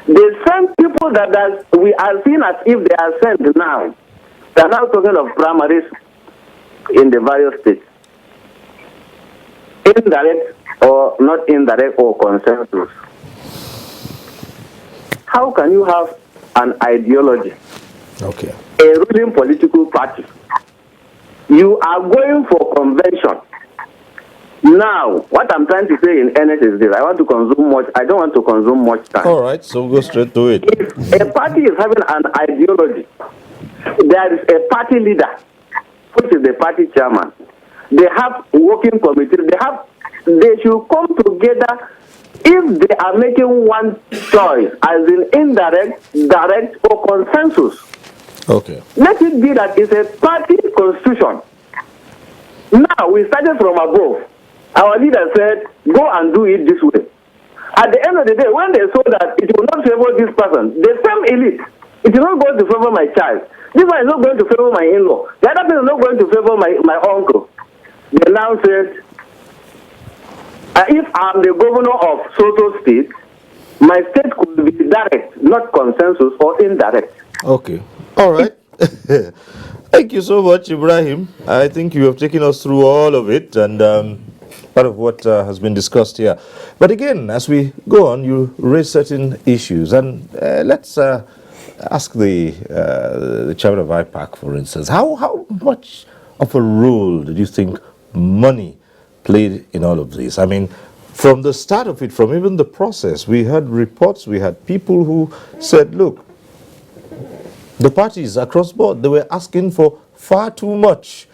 The same people that we are seeing as if they are sent now, they are now talking of primaries in the various states. Indirect or not indirect or consensus. How can you have an ideology, a ruling political party? You are going for convention. Now, what I'm trying to say in earnest is this: I don't want to consume much time. All right, so go straight to it. If a party is having an ideology there is a party leader, which is the party chairman. They have working committee. They should come together. If they are making one choice, as in indirect, direct, or consensus, okay, let it be that it's a party constitution. Now we started from above. Our leader said, "Go and do it this way." At the end of the day, when they saw that it will not favor this person, the same elite, it is not going to favor my child. This one is not going to favor my in-law. The other person is not going to favor my uncle. They now said, if I'm the governor of Soto State, my state could be direct, not consensus or indirect. Okay. All right. Thank you so much, Ibrahim. I think you have taken us through all of it and part of what has been discussed here. But again, as we go on, you raise certain issues. And let's ask the chairman of IPAC, for instance, how much of a role did you think money played in all of this? I mean, from the start of it, from even the process, we heard reports, we had people who said, look, the parties across board, they were asking for far too much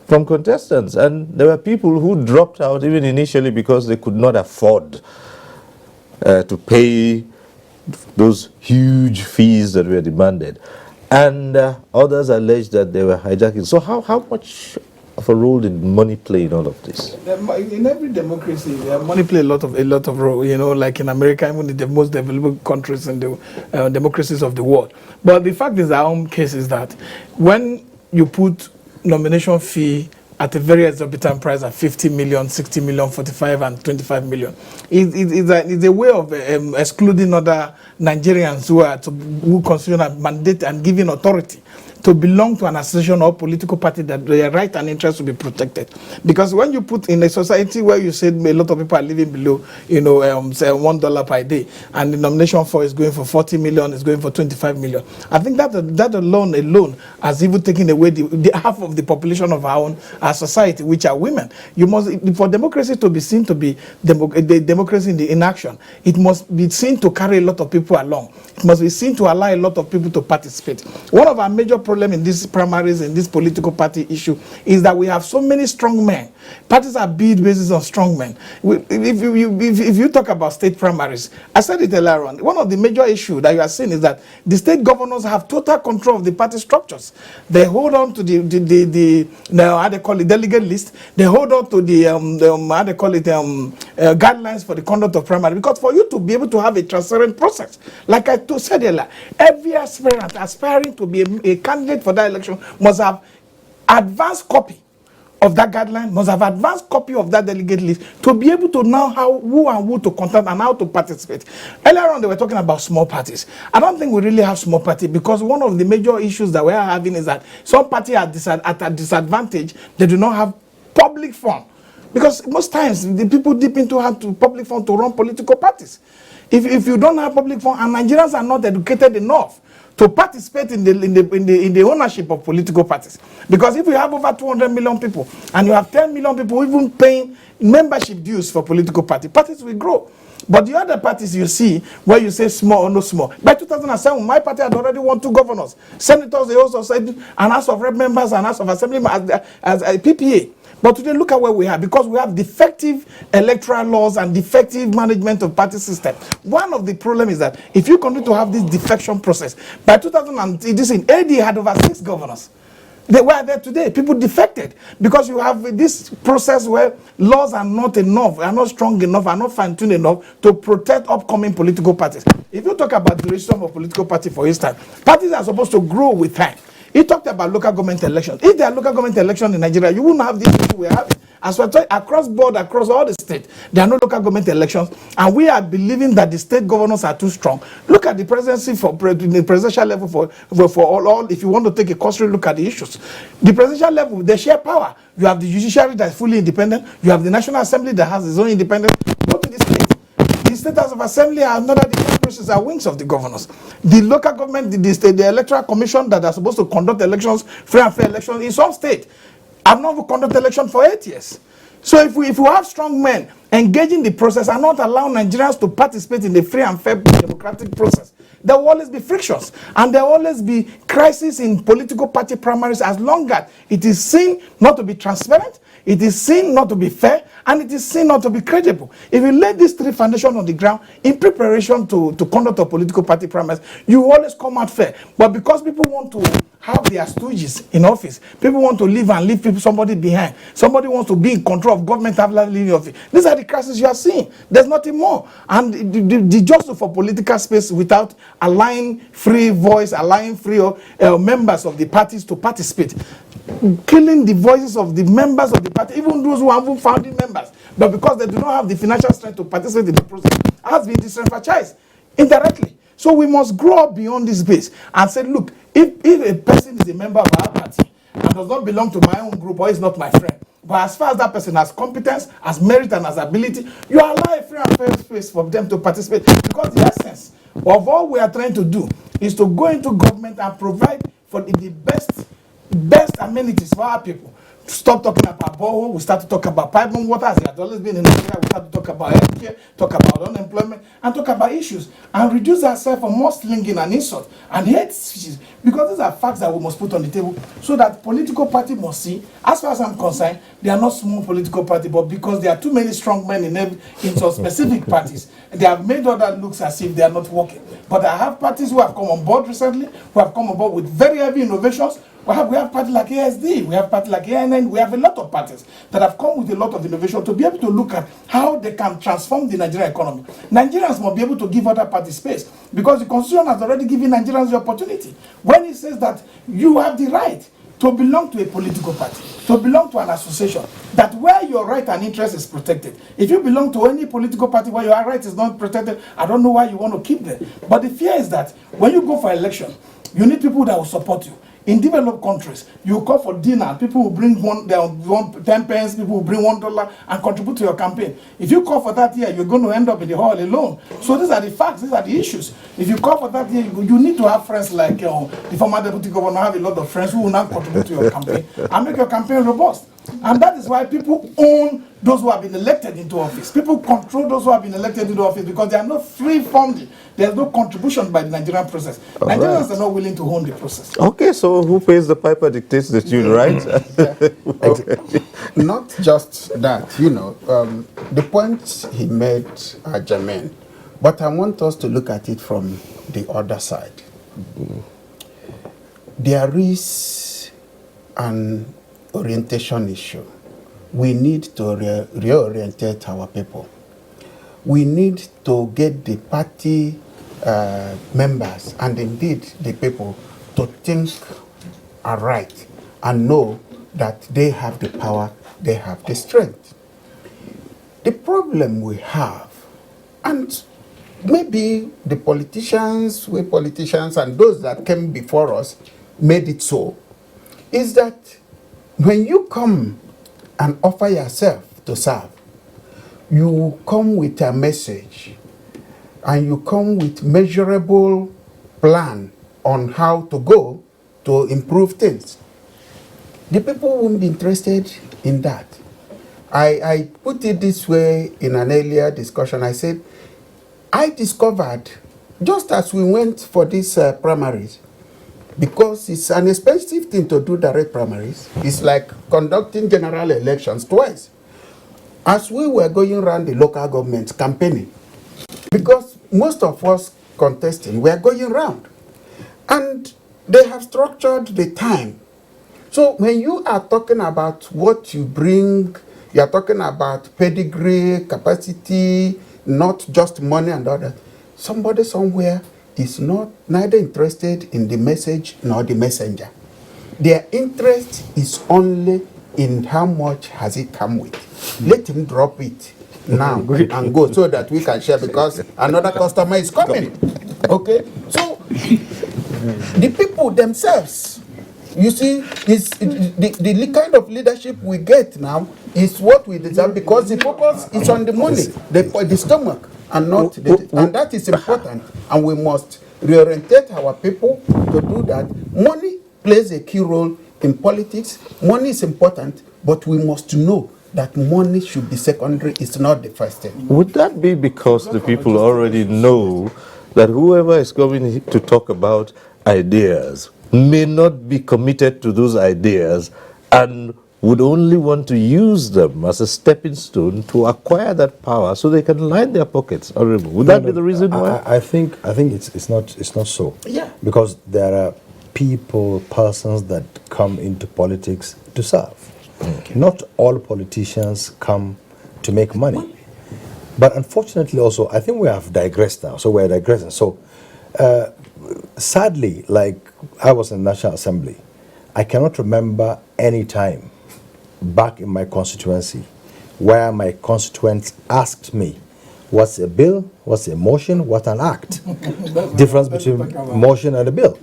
from contestants. And there were people who dropped out even initially because they could not afford to pay those huge fees that were demanded. And others alleged that they were hijacking. So how much of a role did money play in all of this? In every democracy, money play a lot of role. You know, like in America, even in the most developed countries in the democracies of the world. But the fact is, our own case is that when you put nomination fee at a very exorbitant price at 50 million, 60 million, 45 and 25 million, it's a way of excluding other Nigerians who consider a mandate and giving authority to belong to an association or political party that their right and interest will be protected. Because when you put in a society where you said a lot of people are living below, say $1 per day, and the nomination for is going for 40 million, is going for 25 million. I think that alone has even taken away the half of the population of our society, which are women. You must, for democracy to be seen to be democracy in action, it must be seen to carry a lot of people along. It must be seen to allow a lot of people to participate. One of our major problems in these primaries, in this political party issue, is that we have so many strong men. Parties are built based on strong men. If you talk about state primaries, I said it earlier on, one of the major issues that you are seeing is that the state governors have total control of the party structures. They hold on to the how they call it, delegate list. They hold on to the how they call it, guidelines for the conduct of primary. Because for you to be able to have a transparent process, like I said earlier, every aspirant aspiring to be a candidate for that election must have advanced copy of that guideline, must have advanced copy of that delegate list to be able to know who to contact and how to participate. Earlier on, they were talking about small parties. I don't think we really have small parties, because one of the major issues that we are having is that some parties are at a disadvantage. They do not have public fund. Because most times, the people dip into public fund to run political parties. If you don't have public fund, and Nigerians are not educated enough to participate in the ownership of political parties. Because if you have over 200 million people, and you have 10 million people even paying membership dues for political parties will grow. But the other parties you see, where you say small or no small, by 2007, my party had already won 2 governors, senators, they also said, and House of Rep members and House of Assembly as a PPA. But today, look at where we are, because we have defective electoral laws and defective management of party system. One of the problems is that if you continue to have this defection process, by 2000, AD had over 6 governors. They were there today. People defected because you have this process where laws are not enough, are not strong enough, are not fine-tuned enough to protect upcoming political parties. If you talk about the duration of political party, for instance, parties are supposed to grow with time. He talked about local government elections. If there are local government elections in Nigeria, you wouldn't have this issue we're having. As we're talking across board, across all the states, there are no local government elections, and we are believing that the state governors are too strong. Look at the presidency for the presidential level for all. If you want to take a cursory look at the issues, the presidential level, they share power. You have the judiciary that is fully independent. You have the National Assembly that has its own independence. Go to the state. The state House of Assembly are another process are wings of the governors. The local government, the electoral commission that are supposed to conduct elections, free and fair elections in some state, have not conducted election for 8 years. So if we have strong men engaging the process and not allow Nigerians to participate in the free and fair democratic process, there will always be frictions, and there will always be crisis in political party primaries as long as it is seen not to be transparent, it is seen not to be fair, and it is seen not to be credible. If you lay these three foundations on the ground in preparation to conduct a political party primaries, you always come out fair. But because people want to have their stooges in office, people want to live and leave somebody behind, somebody wants to be in control of government after leaving office. These are the crises you are seeing. There's nothing more. And the jostle for political space without allowing free voice, allowing free members of the parties to participate, killing the voices of the members of the party, even those who haven't founding members, but because they do not have the financial strength to participate in the process, has been disenfranchised indirectly. So we must grow up beyond this base and say, look, if a person is a member of our party and does not belong to my own group or is not my friend, but as far as that person has competence, has merit, and has ability, you allow a free and fair space for them to participate. Because the essence of all we are trying to do is to go into government and provide for the best amenities for our people. Stop talking about borehole, we start to talk about pipeline water, as it has always been in Nigeria. We start to talk about healthcare, talk about unemployment, and talk about issues, and reduce ourselves from more slinging and insult and hate speeches, because these are facts that we must put on the table, so that political party must see, as far as I'm concerned, they are not small political party, but because there are too many strong men in some specific parties, they have made other looks as if they are not working. But I have parties who have come on board recently, who have come on board with very heavy innovations. We have parties like ASD, we have parties like ANN, we have a lot of parties that have come with a lot of innovation to be able to look at how they can transform the Nigerian economy. Nigerians must be able to give other parties space, because the Constitution has already given Nigerians the opportunity. When it says that you have the right to belong to a political party, to belong to an association, that where your right and interest is protected. If you belong to any political party where your right is not protected, I don't know why you want to keep them. But the fear is that when you go for election, you need people that will support you. In developed countries, you call for dinner, people will bring 10 pence, people will bring $1 and contribute to your campaign. If you call for that here, you're going to end up in the hall alone. So these are the facts, these are the issues. If you call for that here, you need to have friends like the former deputy governor, have a lot of friends who will now contribute to your campaign and make your campaign robust. And that is why people own those who have been elected into office. People control those who have been elected into office, because they are not free funding. There's no contribution by the Nigerian process. Nigerians are not willing to own the process. Okay, so who pays the piper dictates the tune, right? Not just that, the points he made are germane, but I want us to look at it from the other side. There is an orientation issue. We need to reorientate our people. We need to get the party members and indeed the people to think aright and know that they have the power, they have the strength. The problem we have, and maybe the politicians, we politicians and those that came before us made it so, is that when you come and offer yourself to serve, you come with a message and you come with measurable plan on how to go to improve things. The people won't be interested in that. I put it this way in an earlier discussion. I said, I discovered, just as we went for these primaries, because it's an expensive thing to do direct primaries. It's like conducting general elections twice. As we were going around the local government campaigning, because most of us contesting were going around, and they have structured the time. So when you are talking about what you bring, you are talking about pedigree, capacity, not just money and other. Somebody somewhere is neither interested in the message nor the messenger. Their interest is only in how much has it come with. Let him drop it now and go so that we can share, because another customer is coming. Okay? So the people themselves, you see, is the kind of leadership we get now is what we deserve, because the focus is on the money, the stomach, and not and that is important, and we must reorientate our people to do that. Money plays a key role in politics. Money is important, but we must know that money should be secondary, it's not the first thing. Would that be because the people already know that whoever is coming to talk about ideas may not be committed to those ideas and would only want to use them as a stepping stone to acquire that power so they can line their pockets. Would that be the reason why? I think it's not so. Yeah. Because there are persons that come into politics to serve. Okay. Not all politicians come to make money. But unfortunately also, I think we have digressed now. So we're digressing. So sadly, like I was in the National Assembly, I cannot remember any time back in my constituency where my constituents asked me, what's a bill, what's a motion, what's an act? Difference between motion and a bill.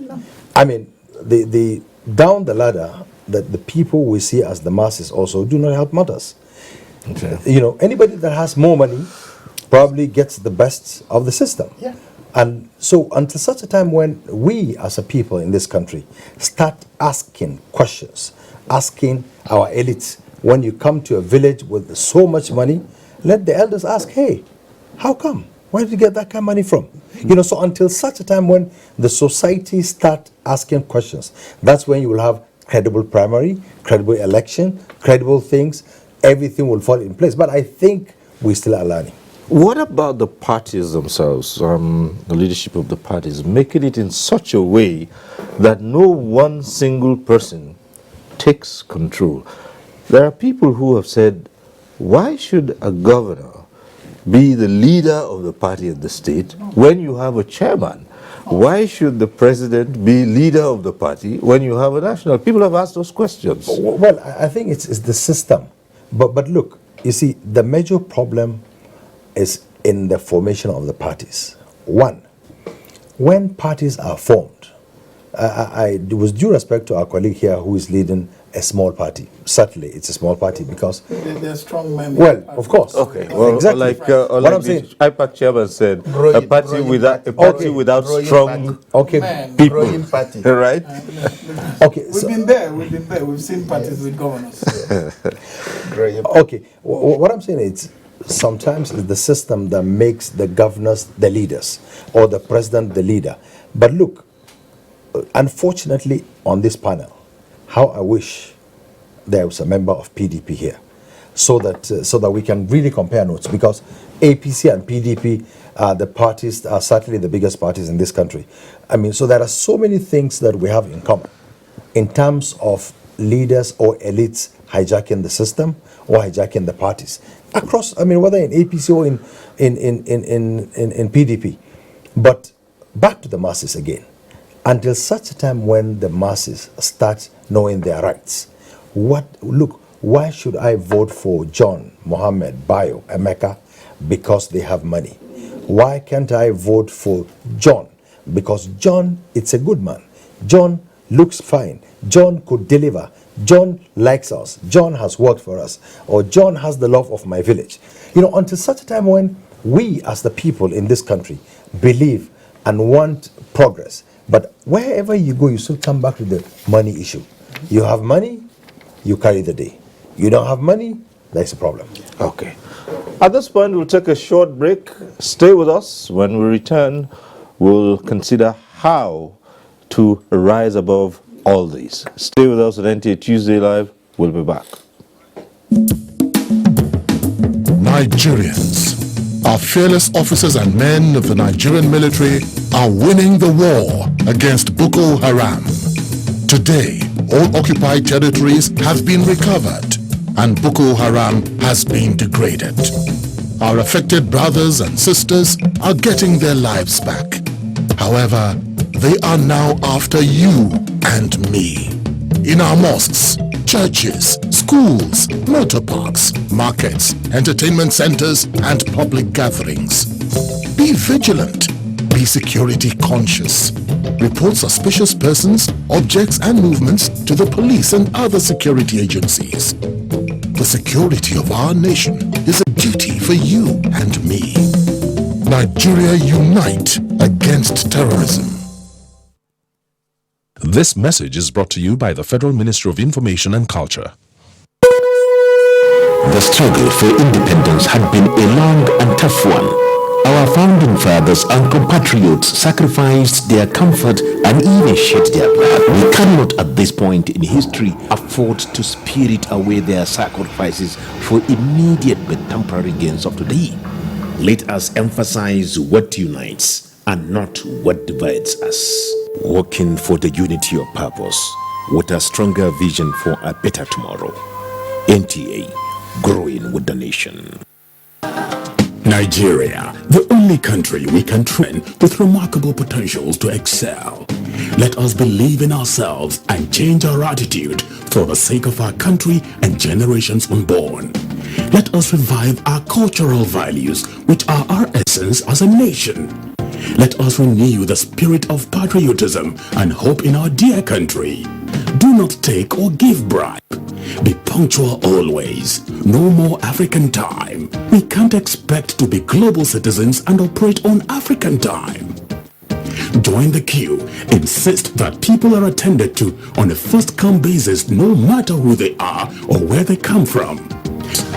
I mean, the down the ladder, that the people we see as the masses also do not help matters. Okay. You know, anybody that has more money probably gets the best of the system. Yeah. And so until such a time when we as a people in this country start asking questions, asking our elites, when you come to a village with so much money, let the elders ask, hey, how come? Where did you get that kind of money from? You know, so until such a time when the society start asking questions, that's when you will have credible primary, credible election, credible things, everything will fall in place. But I think we still are learning. What about the parties themselves, the leadership of the parties, making it in such a way that no one single person takes control? There are people who have said, why should a governor be the leader of the party in the state when you have a chairman? Why should the president be leader of the party when you have a national? People have asked those questions. Well, I think it's the system. But look, you see, the major problem is in the formation of the parties. One, when parties are formed, with due respect to our colleague here who is leading a small party, certainly it's a small party because they're strong men. Well, of course. Okay. Well, exactly. Like what I'm saying, IPAC chairman said, a party without strong people. Growing party. Right? Okay. We've been there. We've seen parties with governors. Okay. What I'm saying is, sometimes it's the system that makes the governors the leaders or the president the leader. But look, unfortunately on this panel, how I wish there was a member of PDP here so that we can really compare notes, because APC and PDP are the parties, are certainly the biggest parties in this country. I mean, so there are so many things that we have in common in terms of leaders or elites hijacking the system or hijacking the parties across, I mean, whether in APC or in PDP. But back to the masses again. Until such a time when the masses start knowing their rights, why should I vote for John, Mohammed, Bayo, Emeka? Because they have money. Why can't I vote for John? Because John, it's a good man. John looks fine. John could deliver. John likes us. John has worked for us. Or John has the love of my village. You know, until such a time when we as the people in this country believe and want progress. But wherever you go, you still come back to the money issue. You have money, you carry the day. You don't have money, there's a problem. Okay. At this point, we'll take a short break. Stay with us. When we return, we'll consider how to rise above all these. Stay with us at NTA Tuesday Live. We'll be back. Nigerians, our fearless officers and men of the Nigerian military are winning the war against Boko Haram. Today, all occupied territories have been recovered and Boko Haram has been degraded. Our affected brothers and sisters are getting their lives back. However, they are now after you and me. In our mosques, churches, schools, motor parks, markets, entertainment centers, and public gatherings. Be vigilant. Be security conscious. Report suspicious persons, objects, and movements to the police and other security agencies. The security of our nation is a duty for you and me. Nigeria, unite against terrorism. This message is brought to you by the Federal Ministry of Information and Culture. The struggle for independence had been a long and tough one. Our founding fathers and compatriots sacrificed their comfort and even shed their blood. We cannot at this point in history afford to spirit away their sacrifices for immediate but temporary gains of today. Let us emphasize what unites and not what divides us. Working for the unity of purpose with a stronger vision for a better tomorrow. NTA, growing with the nation. Nigeria, the only country we can train with remarkable potentials to excel. Let us believe in ourselves and change our attitude for the sake of our country and generations unborn. Let us revive our cultural values, which are our essence as a nation. Let us renew the spirit of patriotism and hope in our dear country. Do not take or give bribe. Be punctual always. No more African time. We can't expect to be global citizens and operate on African time. Join the queue. Insist that people are attended to on a first-come basis, no matter who they are or where they come from.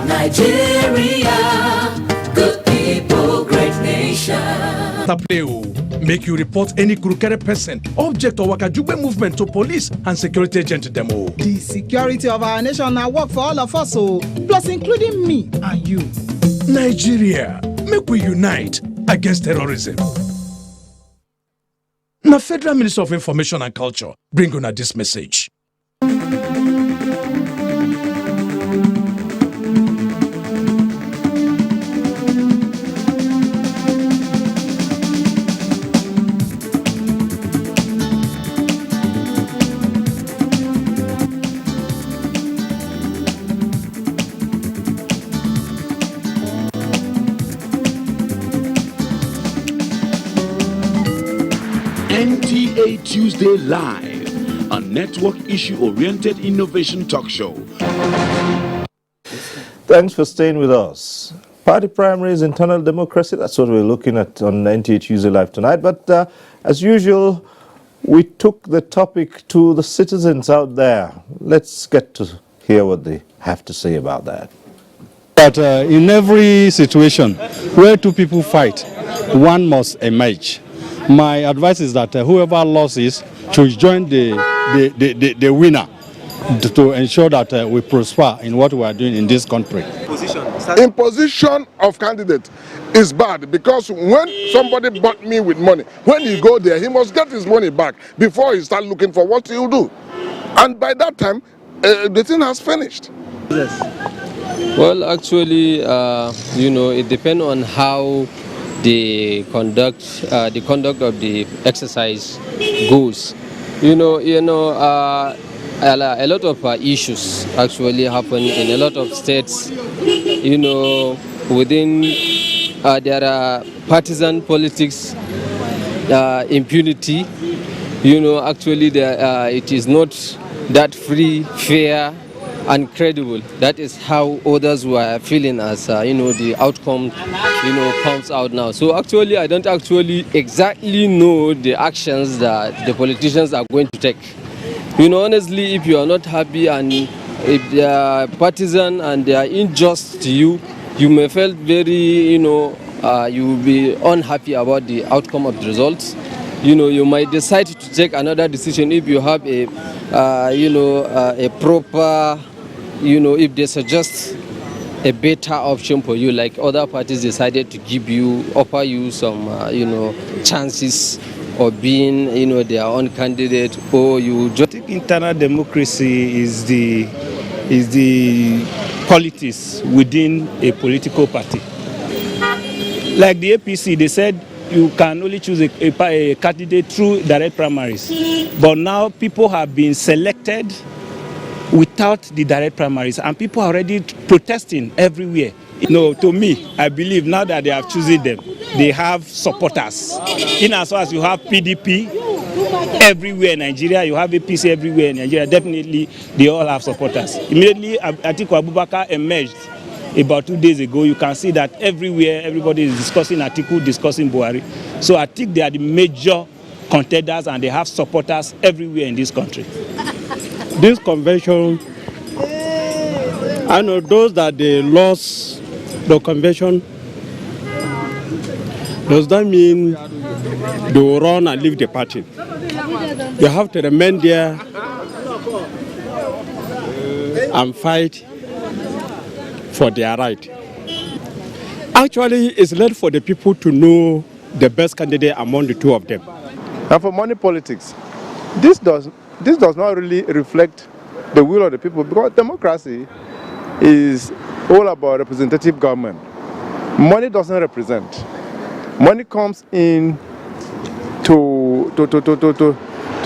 Nigeria, good people, great nation. Make you report any crooked person, object or wakajube movement to police and security agent demo. The security of our nation now work for all of us, so plus including me and you. Nigeria, make we unite against terrorism. Now, Federal Minister of Information and Culture bring on this message. NTA Tuesday Live, a network issue-oriented innovation talk show. Thanks for staying with us. Party primaries, internal democracy, that's what we're looking at on NTA Tuesday Live tonight. But as usual, we took the topic to the citizens out there. Let's get to hear what they have to say about that. But in every situation where two people fight, one must emerge. My advice is that whoever loses should join the winner to ensure that we prosper in what we are doing in this country. Imposition of candidate is bad because when somebody bought me with money, when you go there, he must get his money back before he start looking for what he'll do. And by that time, the thing has finished. Yes. Well, actually, it depends on how the conduct of the exercise goes. A lot of issues actually happen in a lot of states. Within there are partisan politics, impunity. Actually, it is not that free, fair, and credible. That is how others were feeling as the outcome comes out now. So actually I don't actually exactly know the actions that the politicians are going to take. Honestly, if you are not happy and if they are partisan and they are unjust to you, you may feel very you will be unhappy about the outcome of the results. You might decide to take another decision if you have a proper if they suggest a better option for you, like other parties decided to offer you some, chances of being, their own candidate, or you just... I think internal democracy is the politics within a political party. Like the APC, they said you can only choose a candidate through direct primaries. But now people have been selected without the direct primaries, and people are already protesting everywhere. To me, I believe now that they have chosen them, they have supporters. In as far as you have PDP everywhere in Nigeria, you have APC everywhere in Nigeria, definitely they all have supporters. Immediately, Atiku Abubakar emerged about 2 days ago. You can see that everywhere, everybody is discussing Atiku, discussing Buhari. So I think they are the major contenders and they have supporters everywhere in this country. This convention, I know those that they lost the convention, Does that mean they will run and leave the party? They have to remain there and fight for their right. Actually, it's left for the people to know the best candidate among the two of them. And for money politics, this does not really reflect the will of the people, because democracy is all about representative government. Money doesn't represent. Money comes in to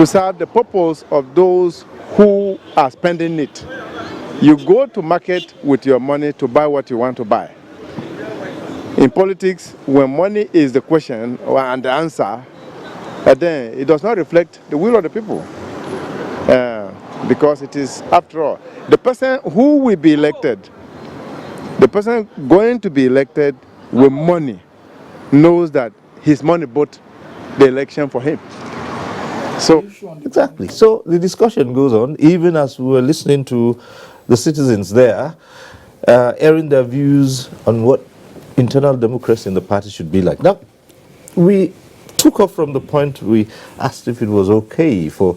serve the purpose of those who are spending it. You go to market with your money to buy what you want to buy. In politics, when money is the question and the answer, then it does not reflect the will of the people. Because it is, after all, the person who will be elected, the person going to be elected with money knows that his money bought the election for him. So exactly. So the discussion goes on, even as we were listening to the citizens there, airing their views on what internal democracy in the party should be like. Now, we took off from the point we asked if it was okay for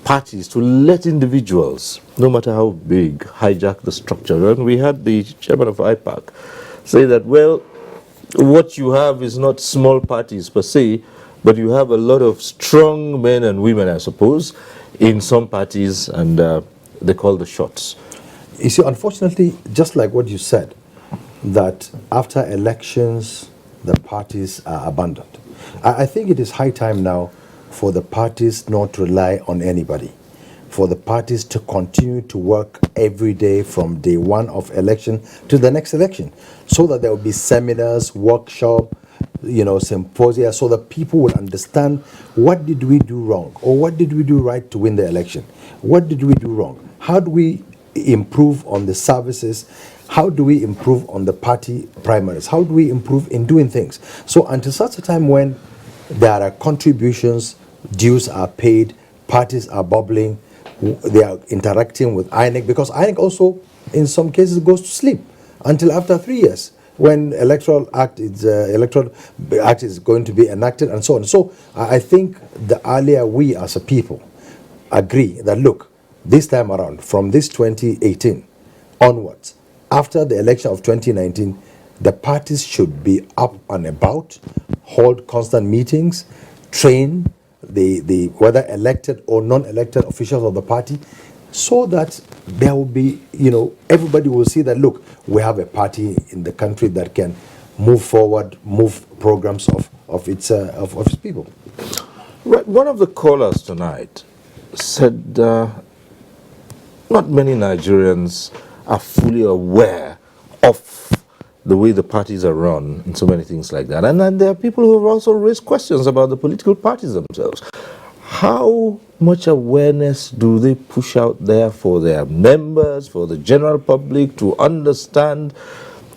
parties to let individuals, no matter how big, hijack the structure. And we had the chairman of IPAC say that, well, what you have is not small parties per se, but you have a lot of strong men and women, I suppose, in some parties, and they call the shots. You see, unfortunately, just like what you said, that after elections, the parties are abandoned. I think it is high time now for the parties not to rely on anybody, for the parties to continue to work every day from day one of election to the next election, so that there will be seminars, workshops, symposia, so that people will understand what did we do wrong or what did we do right to win the election. What did we do wrong? How do we improve on the services? How do we improve on the party primaries? How do we improve in doing things? So until such a time when there are contributions, dues are paid, parties are bubbling, they are interacting with INEC, because INEC also in some cases goes to sleep until after 3 years, when electoral act is going to be enacted and so on. So I think the earlier we as a people agree that, look, this time around, from this 2018 onwards, after the election of 2019, the parties should be up and about, hold constant meetings, train the whether elected or non-elected officials of the party, so that there will be, everybody will see that, look, we have a party in the country that can move forward, move programs of its people. Right. One of the callers tonight said not many Nigerians are fully aware of the way the parties are run and so many things like that. And then there are people who have also raised questions about the political parties themselves. How much awareness do they push out there for their members, for the general public to understand,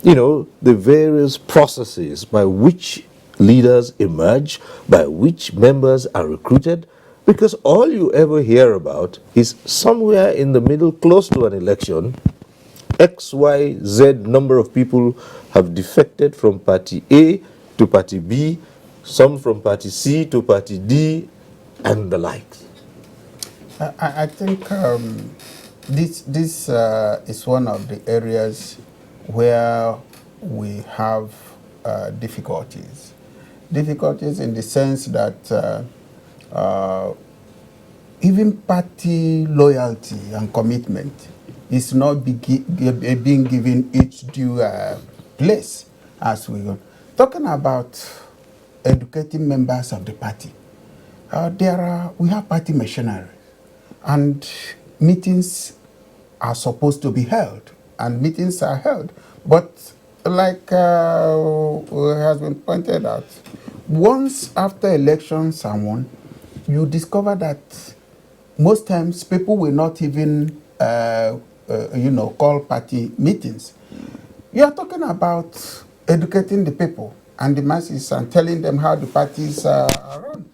the various processes by which leaders emerge, by which members are recruited? Because all you ever hear about is somewhere in the middle, close to an election, X, Y, Z number of people have defected from party A to party B, some from party C to party D, and the like. I think this is one of the areas where we have difficulties. Difficulties in the sense that even party loyalty and commitment is not being given its due place as we go. Talking about educating members of the party, we have party machinery, and meetings are supposed to be held, and meetings are held. But like has been pointed out, once after elections are won, you discover that most times people will not even call party meetings. You are talking about educating the people and the masses and telling them how the parties are run.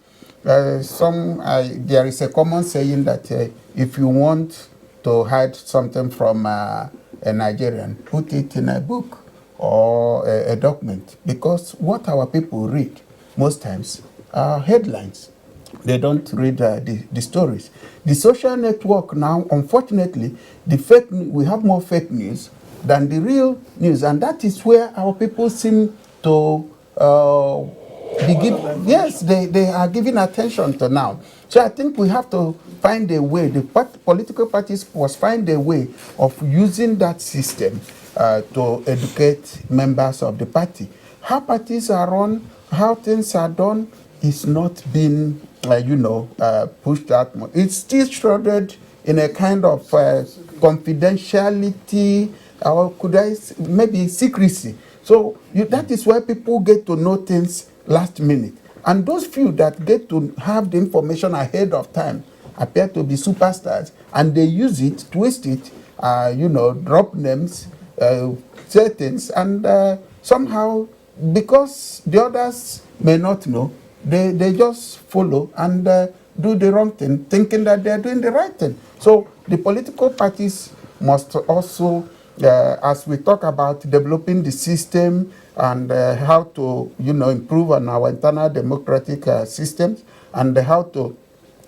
There is a common saying that if you want to hide something from a Nigerian, put it in a book or a document, because what our people read most times are headlines. They don't read the stories. The social network now, unfortunately, we have more fake news than the real news, and that is where our people seem to yes, they are giving attention to now. So I think we have to find a way, political parties must find a way of using that system to educate members of the party. How parties are run, how things are done is not being, pushed out more. It's still shrouded in a kind of confidentiality, or could I maybe secrecy. So that is where people get to know things last minute. And those few that get to have the information ahead of time appear to be superstars, and they use it, twist it, drop names, say things, and somehow, because the others may not know, they just follow and do the wrong thing, thinking that they're doing the right thing. So the political parties must also, as we talk about developing the system and how to, improve on our internal democratic systems, and how to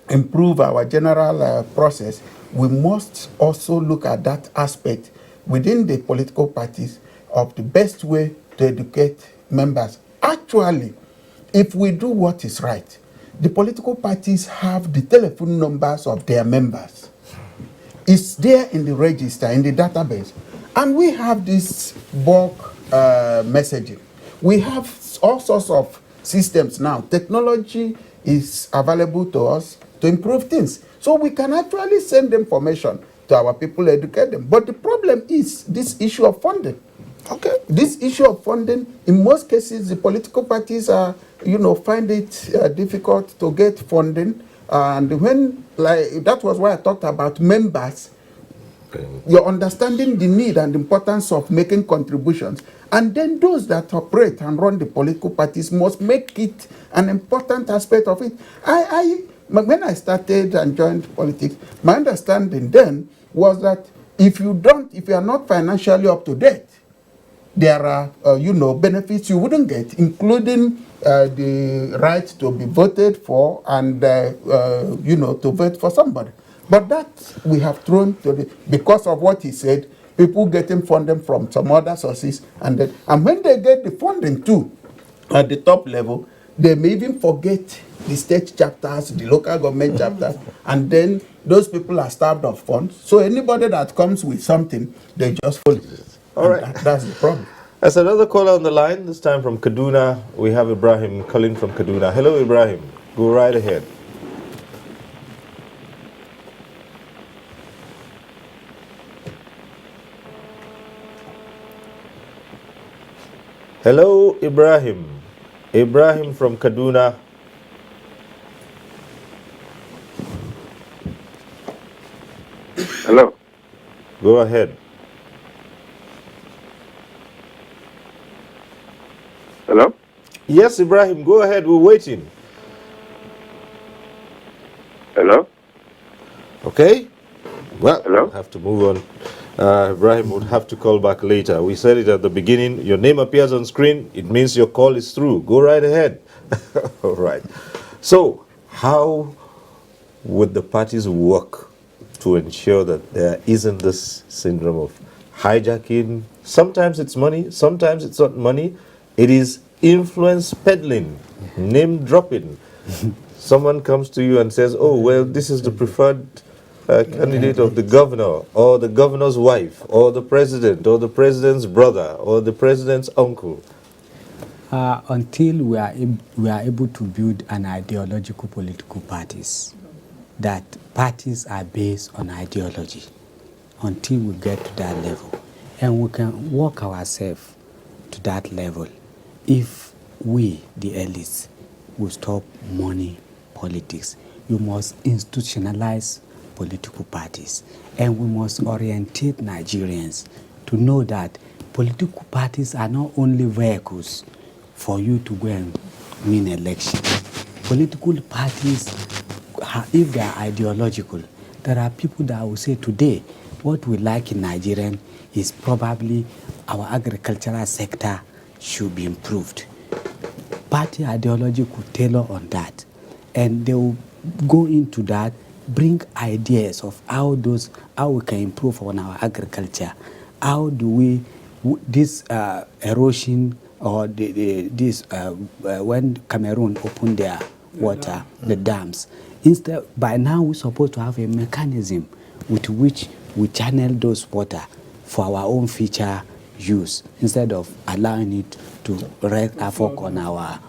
improve our general process, we must also look at that aspect within the political parties of the best way to educate members. Actually, if we do what is right, the political parties have the telephone numbers of their members. It's there in the register, in the database. And we have this bulk messaging. We have all sorts of systems now. Technology is available to us to improve things. So we can actually send information to our people, educate them. But the problem is this issue of funding. Okay. This issue of funding, in most cases, the political parties are, find it difficult to get funding. And when, that was why I talked about members. You're understanding the need and the importance of making contributions. And then those that operate and run the political parties must make it an important aspect of it. When I started and joined politics, my understanding then was that if you are not financially up to date, there are, benefits you wouldn't get, including the right to be voted for and, to vote for somebody. But that we have thrown to because of what he said, people getting funding from some other sources, and when they get the funding too, at the top level, they may even forget the state chapters, the local government chapters, and then those people are starved of funds. So anybody that comes with something, they just follow it. All right. That's the problem. There's another caller on the line, this time from Kaduna. We have Ibrahim calling from Kaduna. Hello, Ibrahim. Go right ahead. Hello, Ibrahim. Ibrahim from Kaduna. Hello. Go ahead. Hello? Yes, Ibrahim, go ahead. We're waiting. Hello? Okay. Well, we'll have to move on. Ibrahim would have to call back later. We said it at the beginning. Your name appears on screen. It means your call is through. Go right ahead. All right. So, how would the parties work to ensure that there isn't this syndrome of hijacking? Sometimes it's money. Sometimes it's not money. It is influence peddling, name dropping. Someone comes to you and says, oh, well, this is the preferred candidate of the governor, or the governor's wife, or the president's brother, or the president's uncle. Until we are able to build an ideological political parties, that parties are based on ideology, until we get to that level, and we can work ourselves to that level, if we, the elites, will stop money politics. You must institutionalize political parties, and we must orientate Nigerians to know that political parties are not only vehicles for you to go and win elections. Political parties, if they are ideological, there are people that will say today what we like in Nigeria is probably our agricultural sector should be improved. party ideology could tailor on that, and they will go into that, bring ideas of how we can improve on our agriculture, how do we this erosion or when Cameroon opened their water, the dams. Instead, by now we're supposed to have a mechanism with which we channel those water for our own future use, instead of allowing it to wreak havoc on our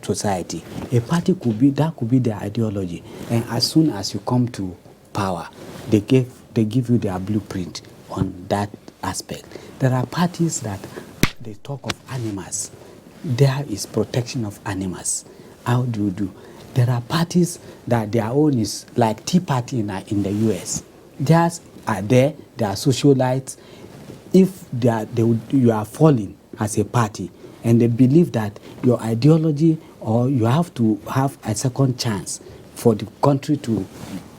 society. A party could be the ideology, and as soon as you come to power, they give you their blueprint on that aspect. There are parties that they talk of animals. There is protection of animals. How do you do? There are parties that their own is like Tea Party in the US. Theirs are there. They are socialites. If you are falling as a party, and they believe that your ideology, or you have to have a second chance for the country to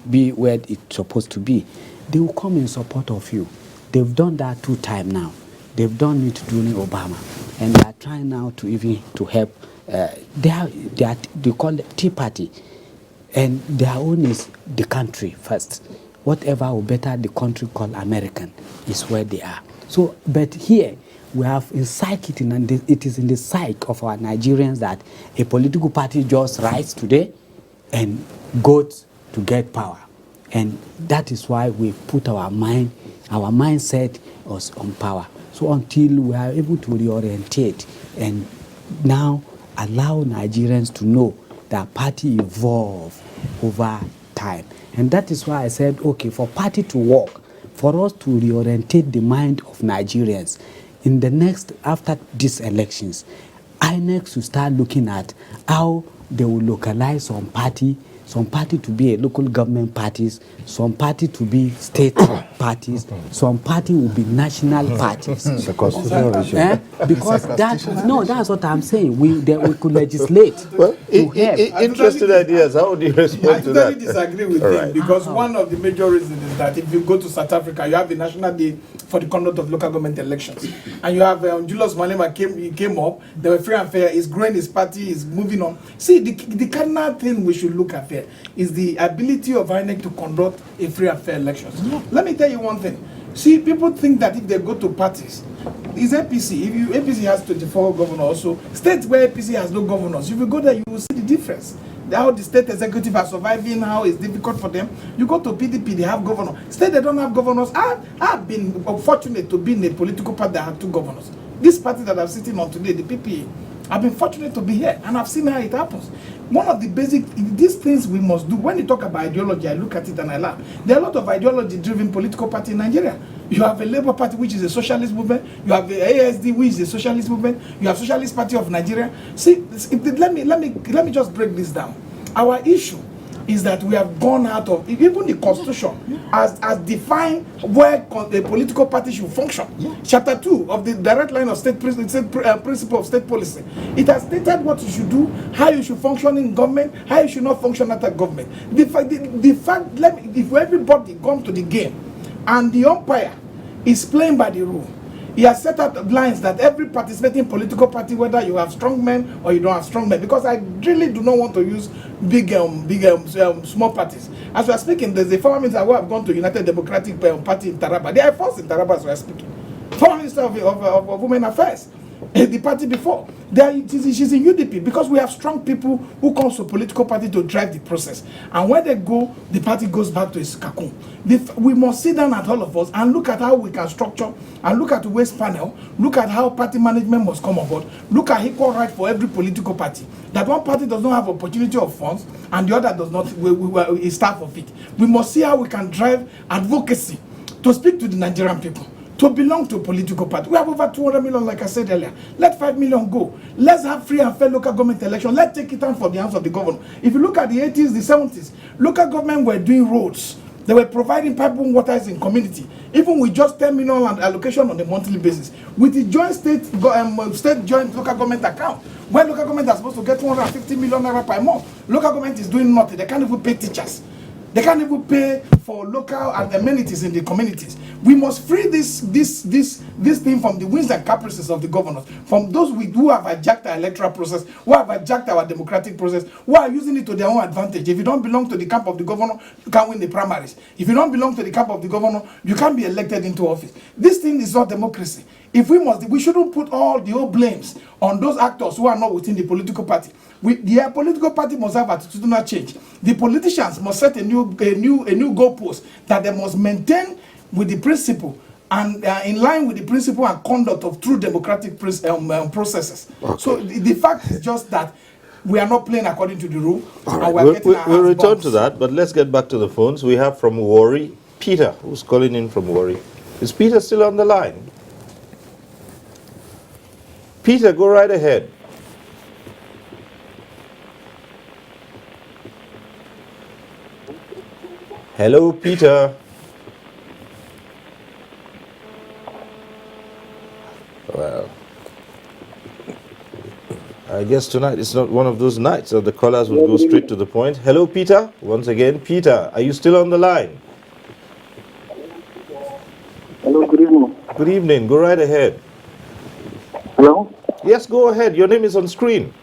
be where it's supposed to be, they will come in support of you. They've done that 2 times now. They've done it during Obama, and they are trying now to help. They call it Tea Party, and their own is the country first. Whatever will better the country called American is where they are. So, but here we have incited, and it is in the psyche of our Nigerians that a political party just rise today and goes to get power, and that is why we put our mindset on power. So until we are able to reorientate and now allow Nigerians to know that party evolve over time. And that is why I said, okay, for party to work, for us to reorientate the mind of Nigerians, in the next, after these elections, INEC to start looking at how they will localize some party to be a local government parties, some party to be state parties, some party will be national parties. It's a constitutional issue. Because that's what I'm saying. We could legislate. Well, interesting ideas. How do you respond to that? I totally disagree with him, because one of the major reasons is that if you go to South Africa, you have the National Day for the conduct of local government elections, and you have Julius Malema came up. They were free and fair. He's growing his party. He's moving on. See, the cardinal thing we should look at here is the ability of INEC to conduct a free and fair elections. Yeah. Let me tell you one thing. See, people think that if they go to parties, it's APC. APC has 24 governors also. States where APC has no governors, if you go there, you will see the difference. How the state executive are surviving, how it's difficult for them. You go to PDP, they have governors. State they don't have governors. I've been fortunate to be in a political party that had 2 governors. This party that I'm sitting on today, the PPA, I've been fortunate to be here, and I've seen how it happens. One of the these things we must do. When you talk about ideology, I look at it and I laugh. There are a lot of ideology-driven political parties in Nigeria. You have a Labour Party, which is a socialist movement. You have the ASD, which is a socialist movement. You have Socialist Party of Nigeria. See, let me just break this down. Our issue is that we have gone out of, even the Constitution has defined where a political party should function. Chapter 2 of the direct line of state principle of state policy. It has stated what you should do, how you should function in government, how you should not function at government. If everybody comes to the game and the umpire is playing by the rule, he has set out lines that every participating political party, whether you have strong men or you don't have strong men, because I really do not want to use big small parties. As we are speaking, there's a former minister who have gone to United Democratic Party in Taraba. They are forced in Taraba as we are speaking. Former minister of Women Affairs, the party before. She's in UDP, because we have strong people who come to political party to drive the process. And when they go, the party goes back to its cocoon. We must sit down at all of us and look at how we can structure, and look at the waste panel, look at how party management must come on board, look at equal right for every political party. That one party does not have opportunity of funds and the other does not, is staff of it. We must see how we can drive advocacy to speak to the Nigerian people, to belong to a political party. We have over 200 million, like I said earlier. Let 5 million go. Let's have free and fair local government election. Let's take it on for the hands of the governor. If you look at the 80s, the 70s, local government were doing roads. They were providing pipeline waters in community, even with just 10 million allocation on a monthly basis. With the joint state joint local government account, where local government are supposed to get 250 million naira per month, local government is doing nothing. They can't even pay teachers. They can't even pay for local and amenities in the communities. We must free this thing from the whims and caprices of the governors, from those who have hijacked our electoral process, who have hijacked our democratic process, who are using it to their own advantage. If you don't belong to the camp of the governor, you can't win the primaries. If you don't belong to the camp of the governor, you can't be elected into office. This thing is not democracy. If we shouldn't put all the old blames on those actors who are not within the political party. The political party must have attitudinal change. The politicians must set a new goalpost that they must maintain with the principle and in line with the principle and conduct of true democratic processes. Okay. So the fact is just that we are not playing according to the rule. Right. We'll return to that, but let's get back to the phones. We have from Warri, Peter, who's calling in from Warri. Is Peter still on the line? Peter, go right ahead. Hello, Peter. Well, I guess tonight is not one of those nights that the callers will go straight to the point. Hello, Peter. Once again, Peter, are you still on the line? Hello, good evening. Good evening. Go right ahead. Hello? Yes, go ahead. Your name is on screen.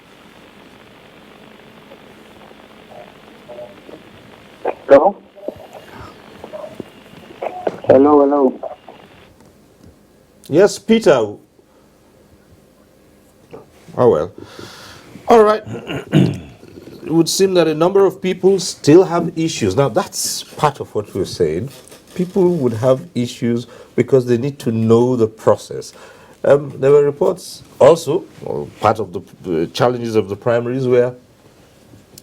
Hello? Hello, hello. Yes, Peter. Oh, well. All right. It would seem that a number of people still have issues. Now, that's part of what we're saying. People would have issues because they need to know the process. There were reports also, or part of the challenges of the primaries, where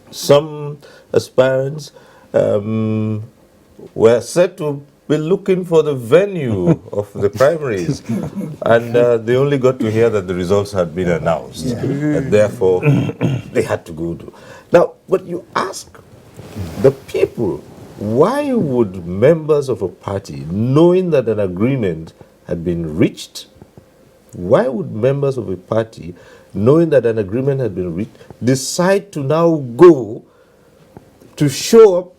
some aspirants were said to be looking for the venue of the primaries, and they only got to hear that the results had been announced, and therefore they had to go to. Now, but you ask the people, why would members of a party, knowing that an agreement had been reached, why would members of a party, knowing that an agreement had been reached, decide to now go to show up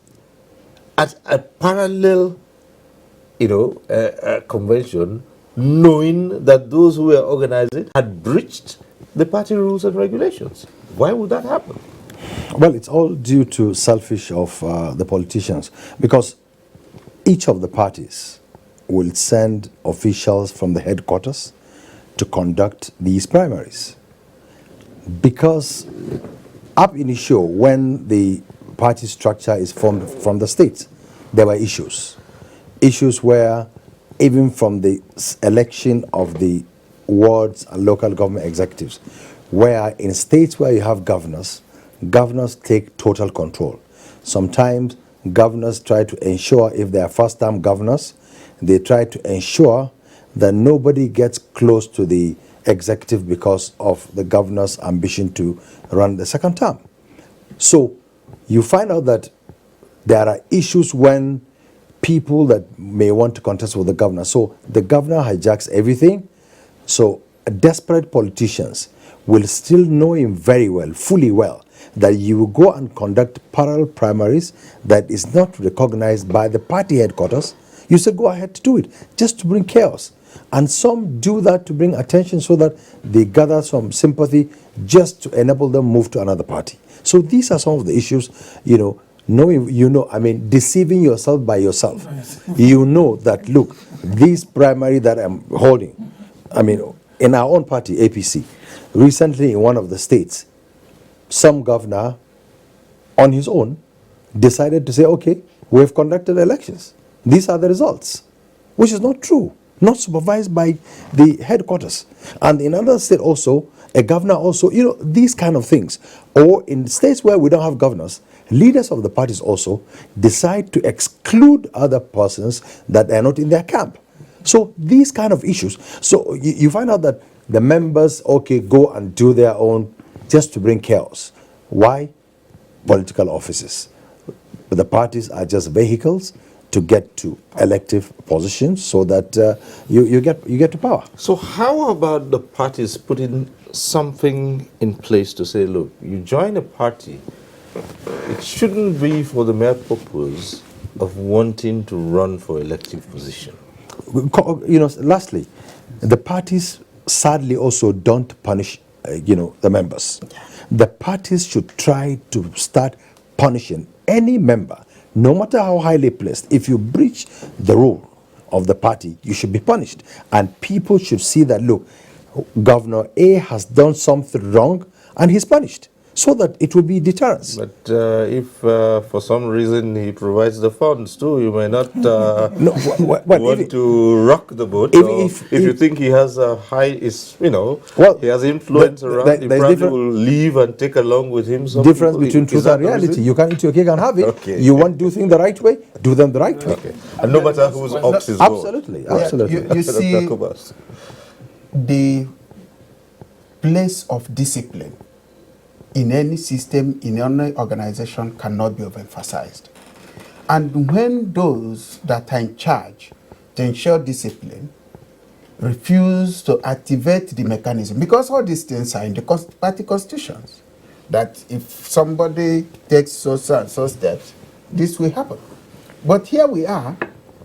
at a parallel, convention, knowing that those who were organizing had breached the party rules and regulations? Why would that happen? Well, it's all due to selfish of the politicians, because each of the parties will send officials from the headquarters to conduct these primaries. Because up initio, when the party structure is formed from the states, there were issues. Issues where even from the election of the wards and local government executives, where in states where you have governors take total control. Sometimes governors try to ensure, if they are first-time governors, they try to ensure that nobody gets close to the executive because of the governor's ambition to run the second term. So you find out that there are issues when people that may want to contest with the governor. So the governor hijacks everything. So desperate politicians will still know him very well, fully well, that you will go and conduct parallel primaries that is not recognized by the party headquarters. You say go ahead to do it, just to bring chaos. And some do that to bring attention so that they gather some sympathy just to enable them move to another party. So these are some of the issues, deceiving yourself by yourself. You know that, look, this primary that I'm holding, in our own party, APC, recently in one of the states, some governor on his own decided to say, okay, we've conducted elections. These are the results, which is not true, not supervised by the headquarters. And in another state also, a governor also, these kind of things. Or in states where we don't have governors, leaders of the parties also decide to exclude other persons that are not in their camp. So these kind of issues. So you find out that the members, go and do their own just to bring chaos. Why? Political offices. But the parties are just vehicles to get to elective positions so that you get to power. So how about the parties putting something in place to say, look, you join a party, it shouldn't be for the mere purpose of wanting to run for elective position? Lastly, the parties sadly also don't punish, the members. The parties should try to start punishing any member, no matter how highly placed. If you breach the rule of the party, you should be punished. And people should see that, look, Governor A has done something wrong and he's punished, so that it will be deterrence. But if for some reason he provides the funds too, you may not want to rock the boat. If you think he has a high, he has influence around, he probably will leave and take along with him some difference people. Between truth and reality. You can eat your cake and have it. Okay. You want to do things the right way, do them the right way. Okay. And no matter whose ox is absolutely. You see, the place of discipline in any system, in any organization, cannot be overemphasized. And when those that are in charge to ensure discipline refuse to activate the mechanism, because all these things are in the party constitutions, that if somebody takes so and so steps, this will happen. But here we are,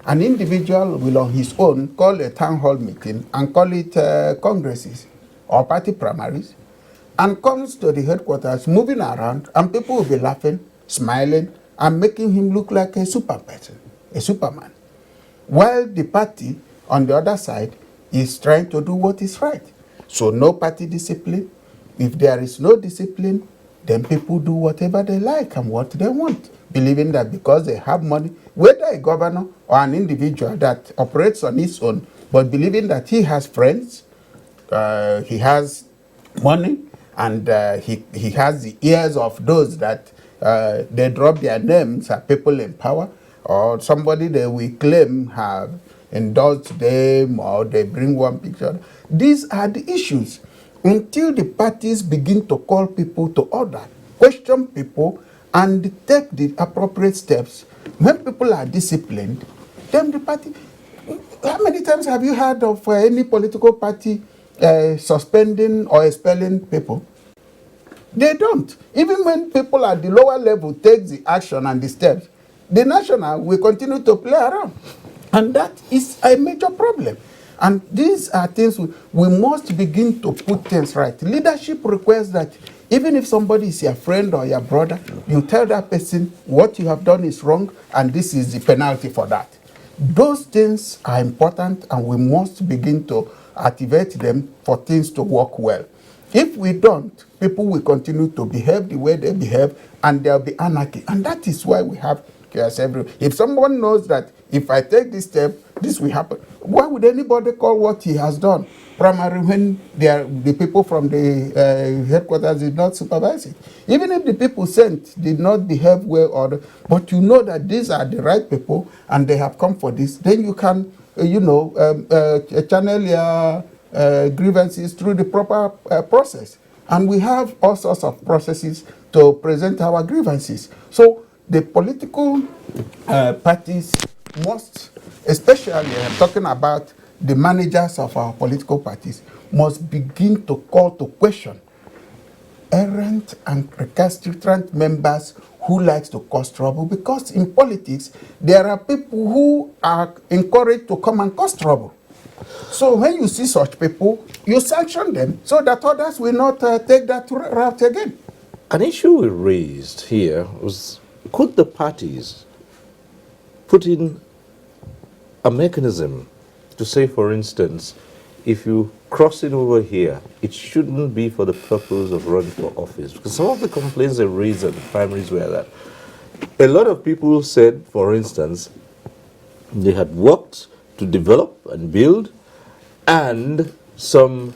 an individual will on his own call a town hall meeting and call it congresses or party primaries, and comes to the headquarters, moving around, and people will be laughing, smiling, and making him look like a super person, a superman. While the party, on the other side, is trying to do what is right. So no party discipline. If there is no discipline, then people do whatever they like and what they want, believing that because they have money, whether a governor or an individual that operates on his own, but believing that he has friends, he has money, and he has the ears of those that they drop their names as people in power, or somebody that we claim have endorsed them, or they bring one picture. These are the issues. Until the parties begin to call people to order, question people, and take the appropriate steps, when people are disciplined, then the party... How many times have you heard of any political party suspending or expelling people? They don't. Even when people at the lower level take the action and the steps, the national will continue to play around. And that is a major problem. And these are things we must begin to put things right. Leadership requires that even if somebody is your friend or your brother, you tell that person what you have done is wrong and this is the penalty for that. Those things are important and we must begin to activate them for things to work well. If we don't, people will continue to behave the way they behave and there will be anarchy. And that is why we have chaos everywhere. If someone knows that if I take this step, this will happen, why would anybody call what he has done primary when the people from the headquarters did not supervise it? Even if the people sent did not behave well, but you know that these are the right people and they have come for this, then you can, channel your grievances through the proper process. And we have all sorts of processes to present our grievances. So the political parties must, especially I'm talking about the managers of our political parties, must begin to call to question errant and recalcitrant members who likes to cause trouble, because in politics there are people who are encouraged to come and cause trouble. So when you see such people, you sanction them so that others will not take that route again. An issue we raised here was, could the parties put in a mechanism to say, for instance, if you cross it over here, it shouldn't be for the purpose of running for office? Because some of the complaints they raised at the primaries were that a lot of people said, for instance, they had worked to develop and build, and some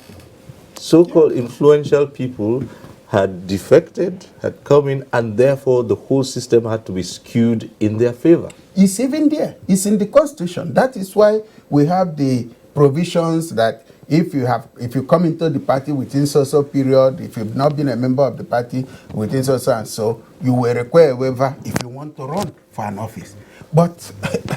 so-called influential people had defected, had come in, and therefore the whole system had to be skewed in their favor. It's even there. It's in the Constitution. That is why we have the provisions that if you come into the party within so period, if you've not been a member of the party within so and so, you will require a waiver if you want to run for an office. But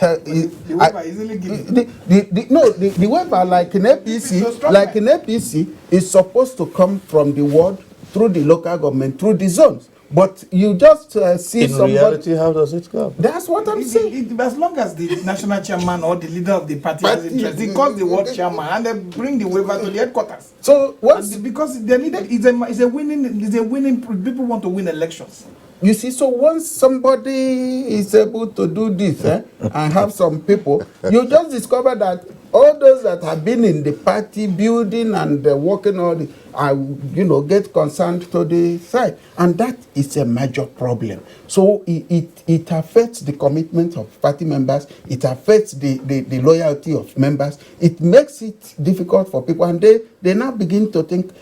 the waiver easily given. The waiver, like in APC, is supposed to come from the ward, through the local government, through the zones. But you just see in somebody. reality, how does it come? That's what I'm saying. As long as the national chairman or the leader of the party has interest, he calls the ward chairman and they bring the waiver to the headquarters. So once because they need it's a winning. People want to win elections. You see, so once somebody is able to do this and have some people, you just discover that all those that have been in the party building and working on it, get concerned to the side. And that is a major problem. So it affects the commitment of party members. It affects the loyalty of members. It makes it difficult for people. And they now begin to think,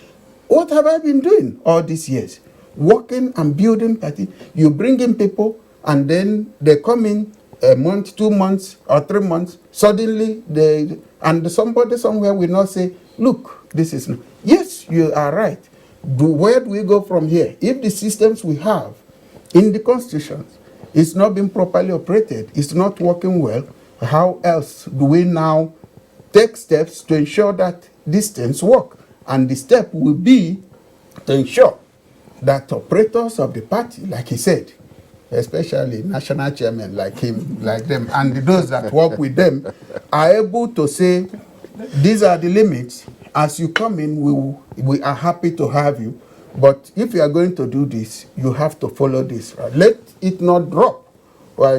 what have I been doing all these years? Working and building party, you bring in people and then they come in a month, 2 months or 3 months, suddenly somebody somewhere will not say, look, this is not. Yes, you are right. Where do we go from here? If the systems we have in the constitution is not being properly operated, it's not working well, how else do we now take steps to ensure that these things work? And the step will be to ensure that operators of the party, like he said, especially national chairmen like him, like them, and those that work with them, are able to say, these are the limits. As you come in, we are happy to have you. But if you are going to do this, you have to follow this. Right? Let it not drop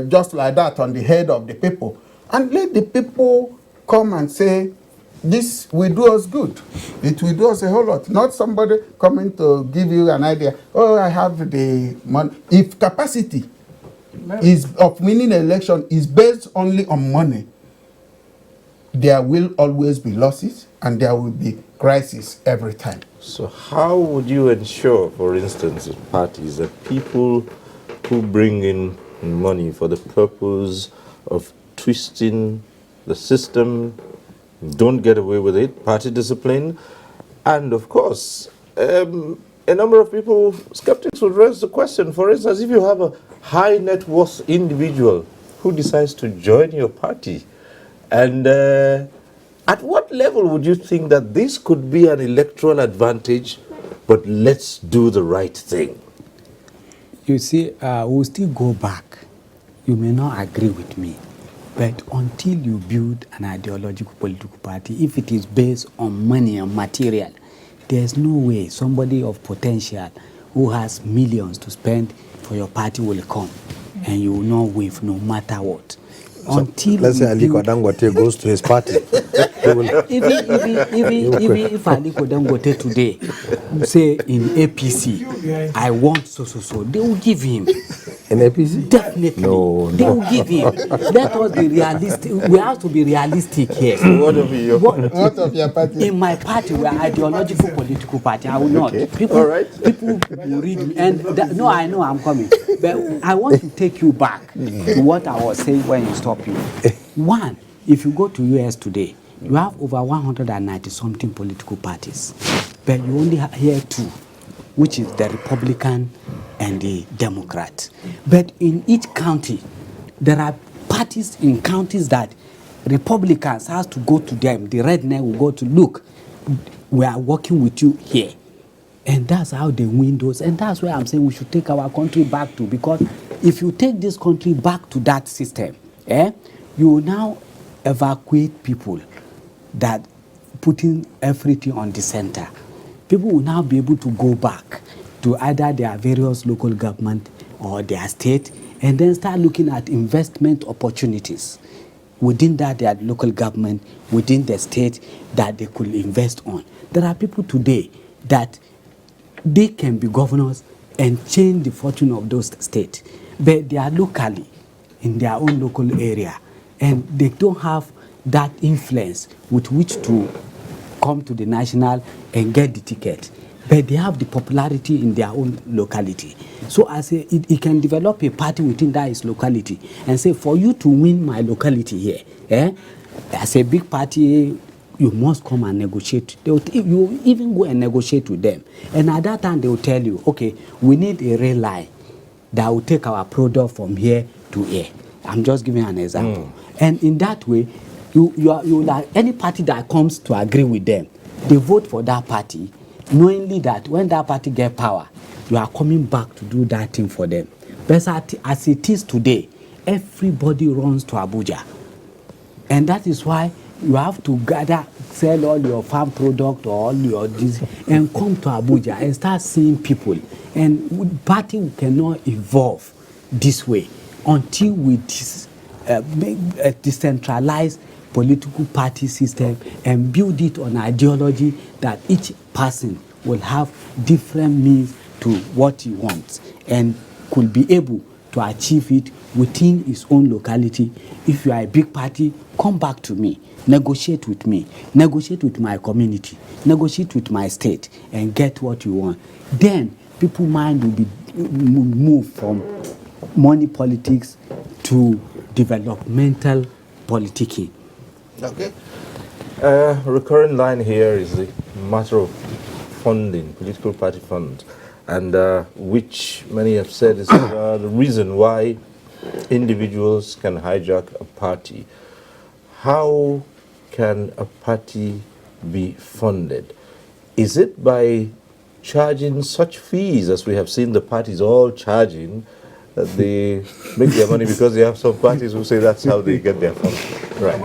just like that on the head of the people. And let the people come and say, this will do us good. It will do us a whole lot. Not somebody coming to give you an idea. Oh, I have the money. If capacity of winning an election is based only on money, there will always be losses and there will be crisis every time. So how would you ensure, for instance, in parties, that people who bring in money for the purpose of twisting the system don't get away with it, party discipline, and of course, a number of people, skeptics would raise the question, for instance, if you have a high net worth individual who decides to join your party, and at what level would you think that this could be an electoral advantage, but let's do the right thing? You see, we'll still go back. You may not agree with me. But until you build an ideological political party, if it is based on money and material, there's no way somebody of potential who has millions to spend for your party will come and you will not wave no matter what. So let's say Aliko Dangote goes to his party. Even if Aliko Dangote today say in APC, I want so, they will give him. In APC? Definitely. No. They will give him. Let us be realistic. We have to be realistic here. So what of your party? In my party, we are ideological political party. I will not. People, all right. People will read me. And no, I know I'm coming. But I want to take you back to what I was saying when you stopped you. One, if you go to US today, you have over 190-something political parties. But you only hear two, which is the Republican and the Democrat. But in each county, there are parties in counties that Republicans have to go to them. The redneck will go to, look, we are working with you here. And that's how they win those. And that's why I'm saying we should take our country back to, because if you take this country back to that system, you will now evacuate people that putting everything on the center. People will now be able to go back to either their various local government or their state and then start looking at investment opportunities within that their local government, within the state that they could invest on. There are people today that they can be governors and change the fortune of those states, but they are locally in their own local area and they don't have that influence with which to come to the national and get the ticket. But they have the popularity in their own locality. So I say it can develop a party within that locality and say, for you to win my locality here, as a big party, you must come and negotiate. You even go and negotiate with them. And at that time, they will tell you, okay, we need a rail line that will take our product from here to here. I'm just giving an example. And in that way, you like any party that comes to agree with them, they vote for that party, knowingly that when that party get power, you are coming back to do that thing for them. But as it is today, everybody runs to Abuja. And that is why you have to gather, sell all your farm product or all your this, and come to Abuja and start seeing people. And party cannot evolve this way until we make a decentralized political party system and build it on ideology that each person will have different means to what he wants and could be able to achieve it within his own locality. If you are a big party, come back to me, negotiate with me, negotiate with my community, negotiate with my state, and get what you want. Then people's mind will be moved from money politics to developmental politicking. Okay. Recurring line here is the matter of funding, political party funds, and which many have said is the reason why individuals can hijack a party. How can a party be funded? Is it by charging such fees as we have seen the parties all charging, that they make their money? Because they have some parties who say that's how they get their funds. Right.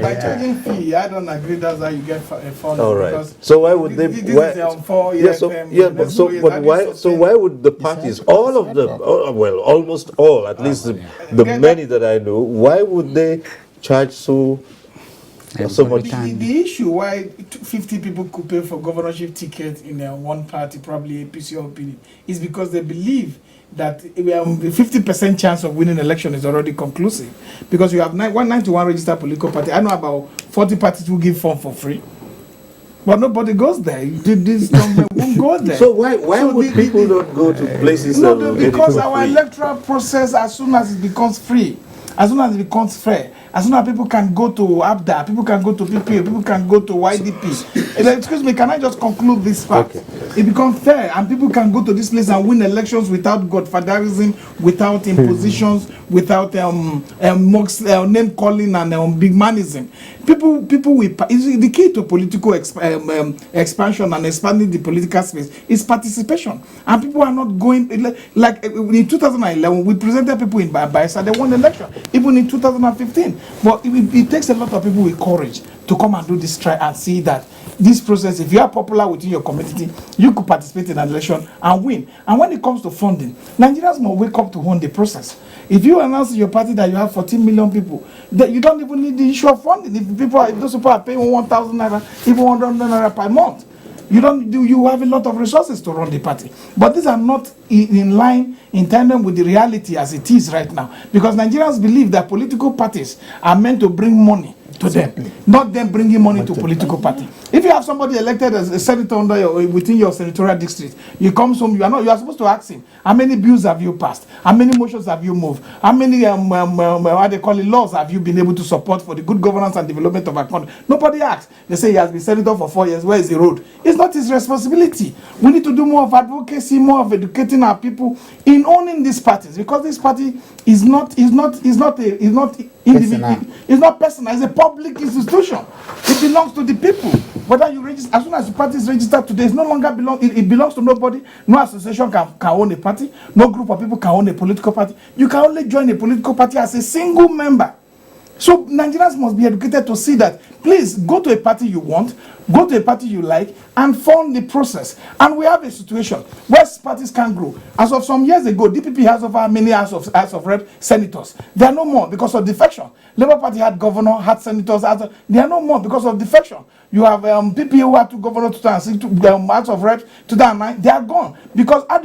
By charging fee, I don't agree that's how you get a fund. All right. So why would they? Why would the parties, all of them, well, almost all, at least the many that I know, why would they charge so much? The issue why 50 people could pay for governorship tickets in one party, probably APC or opinion, is because they believe that the 50% chance of winning election is already conclusive, because you have 191 registered political party. I know about 40 parties who give form for free, but nobody goes there. This government won't go there. So why would people not go to places? Because our electoral process, as soon as it becomes free, as soon as it becomes fair, as soon as people can go to ABDA, people can go to PPA, people can go to YDP. Excuse me, can I just conclude this part? Okay. It becomes fair, and people can go to this place and win elections without godfatherism, without impositions, without name calling and big manism. People will. The key to political expansion and expanding the political space is participation, and people are not going. Like in 2011, we presented people in Bayelsa, they won the election. Even in 2015. But it takes a lot of people with courage to come and do this try and see that this process, if you are popular within your community, you could participate in an election and win. And when it comes to funding, Nigerians must wake up to own the process. If you announce in your party that you have 14 million people, that you don't even need the issue of funding. If those people are paying 1,000 naira, even 100 naira per month, you have a lot of resources to run the party. But these are not in line, in tandem with the reality as it is right now. Because Nigerians believe that political parties are meant to bring money to them, not them bringing money to political party. If you have somebody elected as a senator within your senatorial district, you come home, you are supposed to ask him, how many bills have you passed? How many motions have you moved? How many laws have you been able to support for the good governance and development of our country? Nobody asks. They say he has been senator for 4 years. Where is the road? It's not his responsibility. We need to do more of advocacy, more of educating our people in owning these parties, because this party is not individual. It's not personal. It's a public institution. It belongs to the people. Whether you register, as soon as the party is registered today, it no longer belongs. It belongs to nobody. No association can own a party. No group of people can own a political party. You can only join a political party as a single member. So Nigerians must be educated to see that. Please go to a party you want, go to a party you like, and fund the process. And we have a situation where parties can grow. As of some years ago, DPP has over many House of Rep senators. They are no more because of defection. Labour Party had governor, had senators. They are no more because of defection. You have PPA who had 2 governors 2006, House of Reps 2009. They are gone. Because how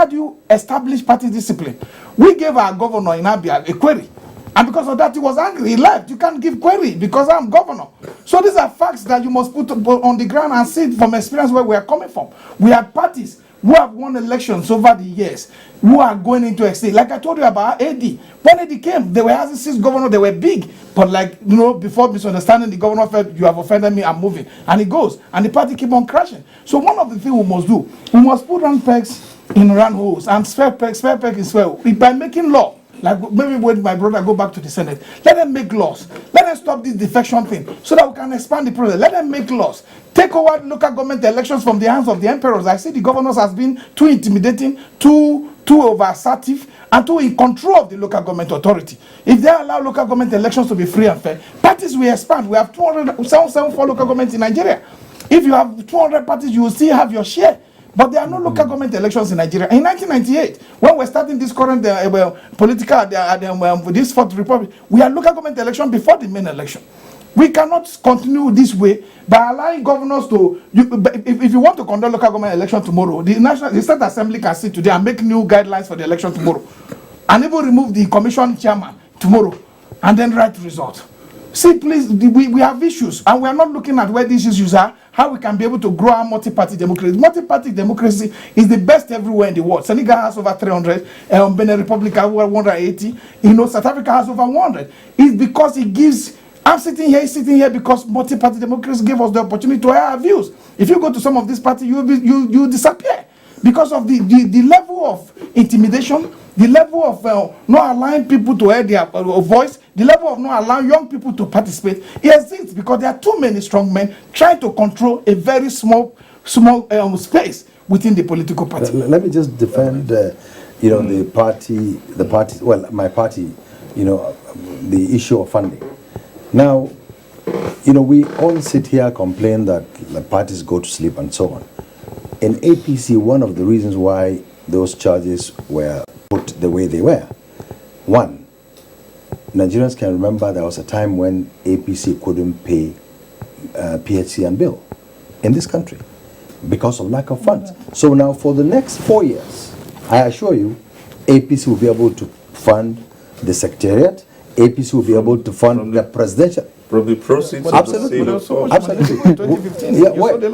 do you establish party discipline? We gave our governor in Abia a query. And because of that, he was angry. He left. You can't give query because I'm governor. So these are facts that you must put on the ground and see from experience where we are coming from. We have parties who have won elections over the years, who are going into a state. Like I told you about AD. When AD came, they were having 6 governors, they were big. But before misunderstanding, the governor felt, you have offended me, I'm moving. And he goes. And the party keep on crashing. So one of the things we must do, we must put round pegs in round holes and spare peg in square, by making law like maybe when my brother go back to the Senate, let them make laws. Let them stop this defection thing so that we can expand the process. Let them make laws. Take over local government elections from the hands of the emperors. I see the governors has been too intimidating, too over assertive, and too in control of the local government authority. If they allow local government elections to be free and fair, parties will expand. We have 274 local governments in Nigeria. If you have 200 parties, you will still have your share. But there are no local government elections in Nigeria. In 1998, when we're starting this current political, this Fourth Republic, we had local government election before the main election. We cannot continue this way by allowing governors to, if you want to conduct local government election tomorrow, the State Assembly can sit today and make new guidelines for the election tomorrow. And even remove the commission chairman tomorrow and then write results. See, please, we have issues, and we are not looking at where these issues are, how we can be able to grow our multi-party democracy. Multi-party democracy is the best everywhere in the world. Senegal has over 300, Benin Republic has over 180, South Africa has over 100. It's because it gives, I'm sitting here because multi-party democracy gave us the opportunity to air our views. If you go to some of these parties, you disappear because of the level of intimidation, the level of not allowing people to hear their voice, the level of not allowing young people to participate. It exists because there are too many strong men trying to control a very small space within the political party. Let me just defend, the party, well, my party, the issue of funding. Now, we all sit here, complain that the parties go to sleep and so on. In APC, one of the reasons why those charges were put the way they were, one, Nigerians can remember there was a time when APC couldn't pay PHC and bill in this country because of lack of funds. So now for the next 4 years, I assure you, APC will be able to fund the secretariat, APC will be able to fund the presidential. From the proceeds absolutely. Of the sale of Absolutely. In 2015, Yeah, we'll be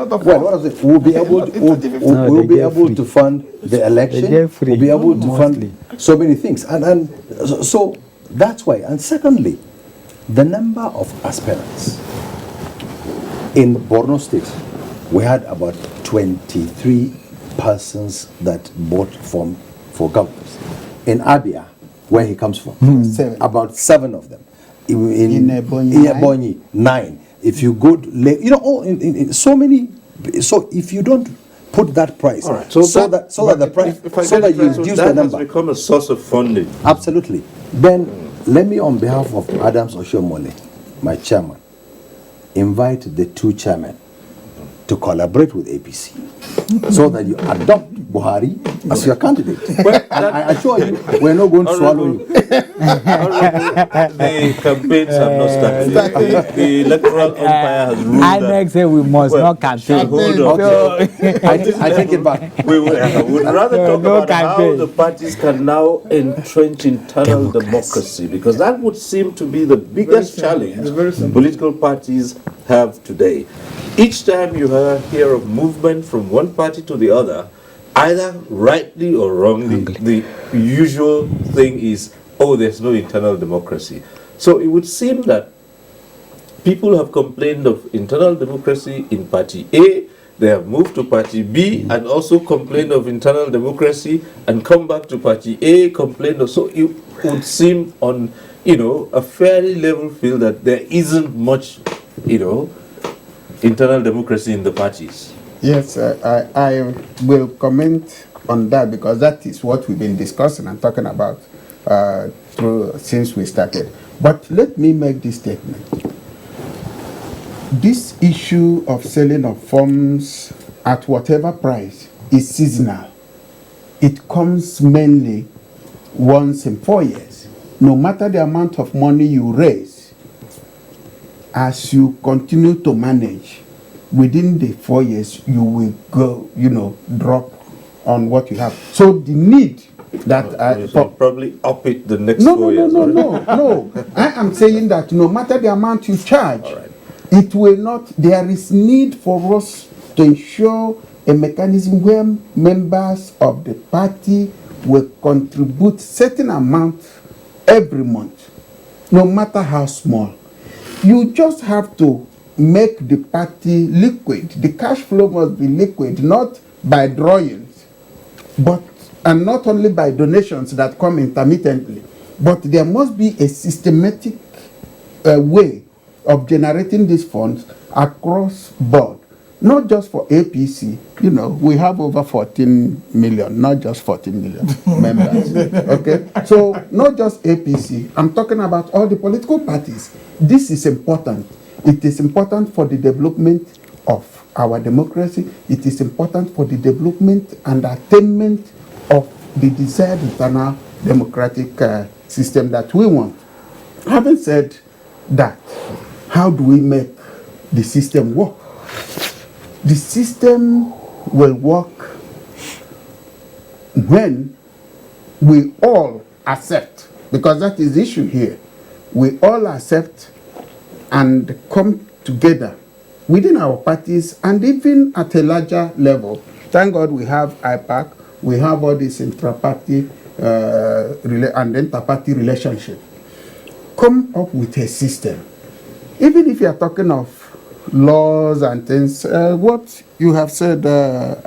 able to fund the election, we'll be able to fund so many things. And so that's why. And secondly, the number of aspirants. In Borno State, we had about 23 persons that bought for governors. In Abia, where he comes from, about 7 of them. In Ebonyi, 9. If you go to, so many. So if you don't put that price, right. so that you reduce the number, has become a source of funding. Absolutely. Then let me, on behalf of Adams Oshomole, my chairman, invite the 2 chairmen to collaborate with APC so that you adopt Buhari as your candidate. I assure you, we're not going to swallow you. The campaigns have not started. The electoral umpire has ruled I say we must not campaign. Hold on. Okay. I take it back. We would rather talk about how the parties can now entrench internal democracy, because that would seem to be the biggest challenge political parties have today. Each time you hear of movement from one party to the other, either rightly or wrongly, the usual thing is, oh, there's no internal democracy. So it would seem that people have complained of internal democracy in Party A, they have moved to Party B and also complained of internal democracy and come back to Party A, complained of, so it would seem on, a fairly level field that there isn't much, internal democracy in the parties. Yes, I will comment on that because that is what we've been discussing and talking about since we started. But let me make this statement. This issue of selling of forms at whatever price is seasonal. It comes mainly once in 4 years. No matter the amount of money you raise, as you continue to manage, within the 4 years, you will go, drop on what you have. So the need that probably up it the next 4 years. No. I am saying that no matter the amount you charge, it will not. There is need for us to ensure a mechanism where members of the party will contribute certain amount every month, no matter how small. You just have to make the party liquid. The cash flow must be liquid, not by drawings, and not only by donations that come intermittently. But there must be a systematic way of generating these funds across board, not just for APC. You know, we have over 14 million, not just 14 million members. Okay, so not just APC. I'm talking about all the political parties. This is important. It is important for the development of our democracy. It is important for the development and attainment of the desired internal democratic system that we want. Having said that, how do we make the system work? The system will work when we all accept, because that is the issue here. We all accept and come together within our parties and even at a larger level. Thank God we have IPAC, we have all this intra-party and inter-party relationship. Come up with a system. Even if you are talking of laws and things, what you have said,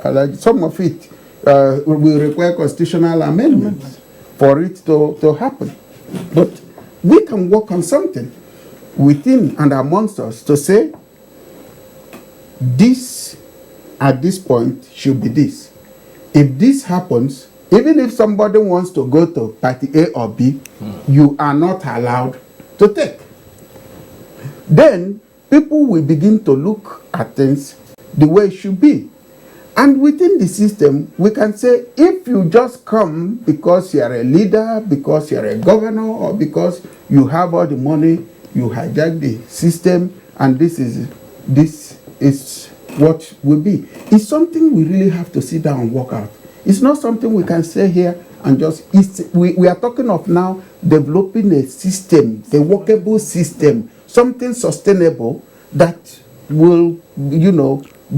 like some of it will require constitutional amendments for it to happen. But we can work on something within and amongst us to say, this at this point should be this. If this happens, even if somebody wants to go to party A or B, you are not allowed to take. Then people will begin to look at things the way it should be. And within the system, we can say, if you just come because you are a leader, because you are a governor, or because you have all the money, you hijack the system, and this is what will be. It's something we really have to sit down and work out. It's not something we can say here and just, we are talking of now developing a system, a workable system, something sustainable that will,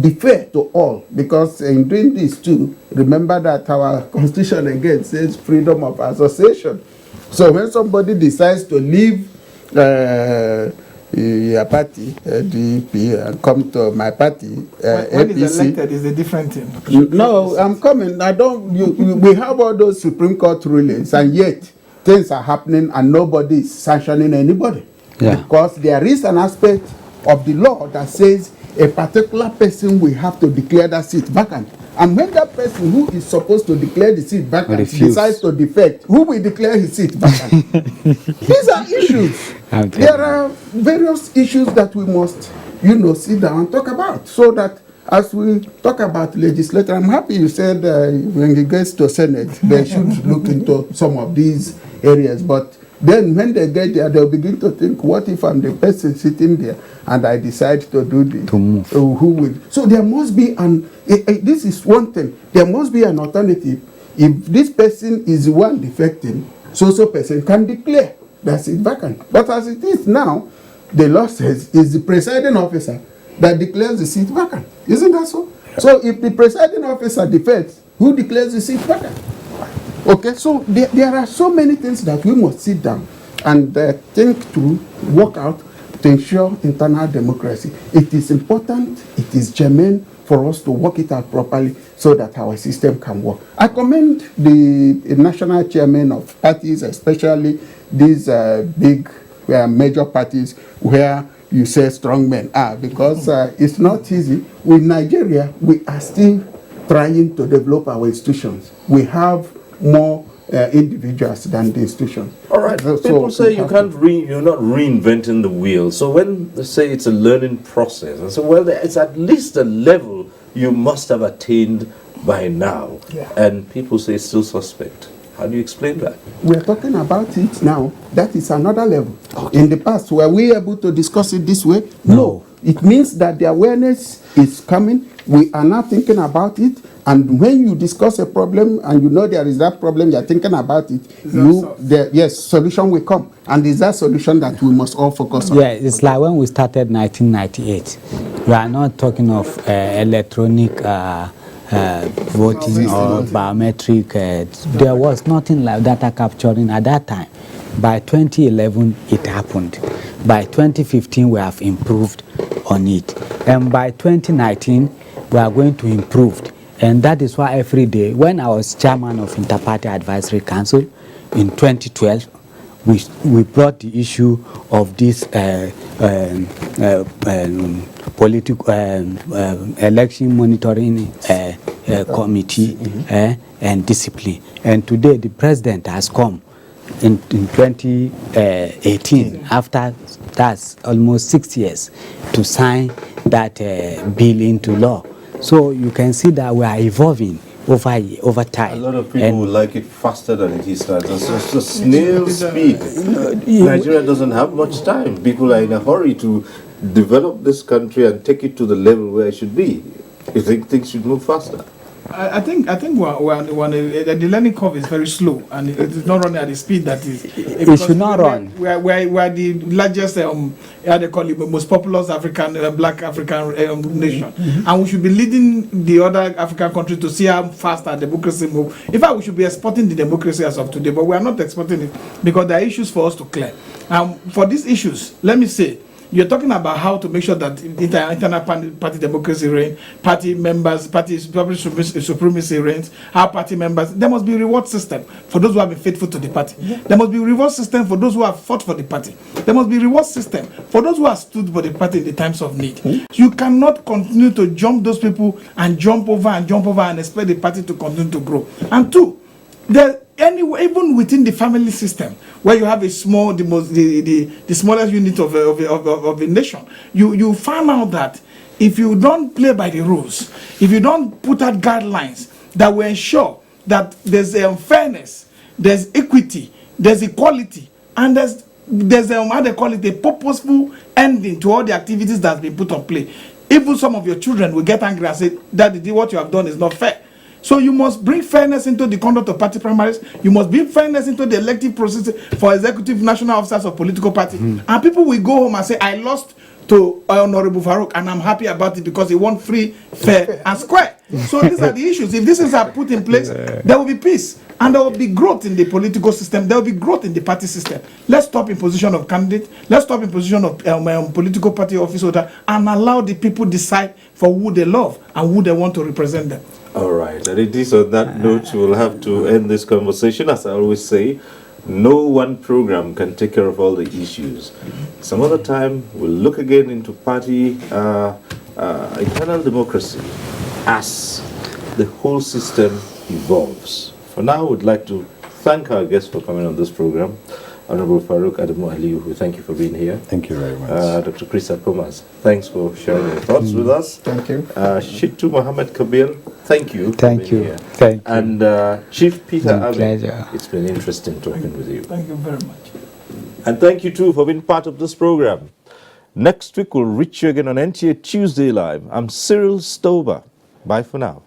be fair to all. Because in doing this too, remember that our constitution again says freedom of association. So when somebody decides to leave your party, DP, and come to my party, when APC. he's elected is a different thing. No, I'm coming. We have all those Supreme Court rulings, and yet things are happening and nobody is sanctioning anybody. Yeah. Because there is an aspect of the law that says a particular person will have to declare that seat vacant. And when that person who is supposed to declare the seat vacant decides to defect, who will declare his seat vacant? These are issues. There are various issues that we must, sit down and talk about. So that as we talk about legislature, I'm happy you said when it gets to Senate, they should look into some of these areas. But then when they get there, they'll begin to think, what if I'm the person sitting there and I decide to do this? To move. Who will? So there must be this is one thing, there must be an alternative. If this person is the one defecting, so person can declare that seat vacant. But as it is now, the law says it's the presiding officer that declares the seat vacant. Isn't that so? Yeah. So if the presiding officer defects, who declares the seat vacant? Okay, so there are so many things that we must sit down and think through, work out to ensure internal democracy. It is important, it is germane for us to work it out properly so that our system can work. I commend the national chairman of parties, especially these big major parties where you say strong men are, because it's not easy. With Nigeria, we are still trying to develop our institutions. We have more individuals than the institution. All right. People say you're not reinventing the wheel. So when they say it's a learning process, I say, well, it's at least a level you must have attained by now. Yeah. And people say it's still suspect. How do you explain that? We're talking about it now. That is another level. Okay. In the past, were we able to discuss it this way? No. It means that the awareness is coming. We are now thinking about it. And when you discuss a problem and there is that problem, you're thinking about it, solution will come. And it's that solution that we must all focus on. Yeah, it's like when we started 1998. We are not talking of electronic voting or biometric. There was nothing like data capturing at that time. By 2011, it happened. By 2015, we have improved on it. And by 2019, we are going to improve. And that is why every day, when I was chairman of Interparty Advisory Council in 2012, we brought the issue of this political election monitoring committee and discipline. And today the president has come in 2018, after that's almost 6 years, to sign that bill into law. So you can see that we are evolving over time. A lot of people would like it faster than it is now. It's just a snail speed. Nigeria doesn't have much time. People are in a hurry to develop this country and take it to the level where it should be. You think things should move faster? I think the learning curve is very slow, and it is not running at the speed that is. It should not run. We are the largest, how they call it, most populous African, black African nation, and we should be leading the other African countries to see how fast our democracy move. In fact, we should be exporting the democracy as of today, but we are not exporting it because there are issues for us to clear. For these issues, let me say, you're talking about how to make sure that internal party democracy reigns, party members, party supremacy reigns, how party members, there must be a reward system for those who have been faithful to the party. There must be a reward system for those who have fought for the party. There must be a reward system for those who have stood for the party in the times of need. You cannot continue to jump those people and jump over and expect the party to continue to grow. And two, even within the family system, where you have a small, the smallest unit of a nation, you find out that if you don't play by the rules, if you don't put out guidelines that will ensure that there's fairness, there's equity, there's equality, and there's how they call it, a purposeful ending to all the activities that's been put on play. Even some of your children will get angry and say, Daddy, what you have done is not fair. So you must bring fairness into the conduct of party primaries. You must bring fairness into the elective process for executive national officers of political party. And people will go home and say, I lost to Honorable Farouk, and I'm happy about it because he won free, fair, and square. So these are the issues. If these things are put in place, there will be peace. And there will be growth in the political system. There will be growth in the party system. Let's stop in position of candidate. Let's stop in position of political party office holder, and allow the people decide for who they love and who they want to represent them. All right, and it is on that note we'll have to end this conversation. As I always say, no one program can take care of all the issues. Some other time we'll look again into party internal democracy as the whole system evolves. For now, we'd like to thank our guests for coming on this program. Honorable Farouk Adamu Aliyu, we thank you for being here. Thank you very much. Dr. Chris Akomas, thanks for sharing your thoughts with us. Thank you. Shittu Mohammed Kabir, thank you. Thank you. Here. Thank you. And Chief Peter Abe, pleasure. it's been interesting talking with you. Thank you very much. And thank you too for being part of this program. Next week we'll reach you again on NTA Tuesday Live. I'm Cyril Stover. Bye for now.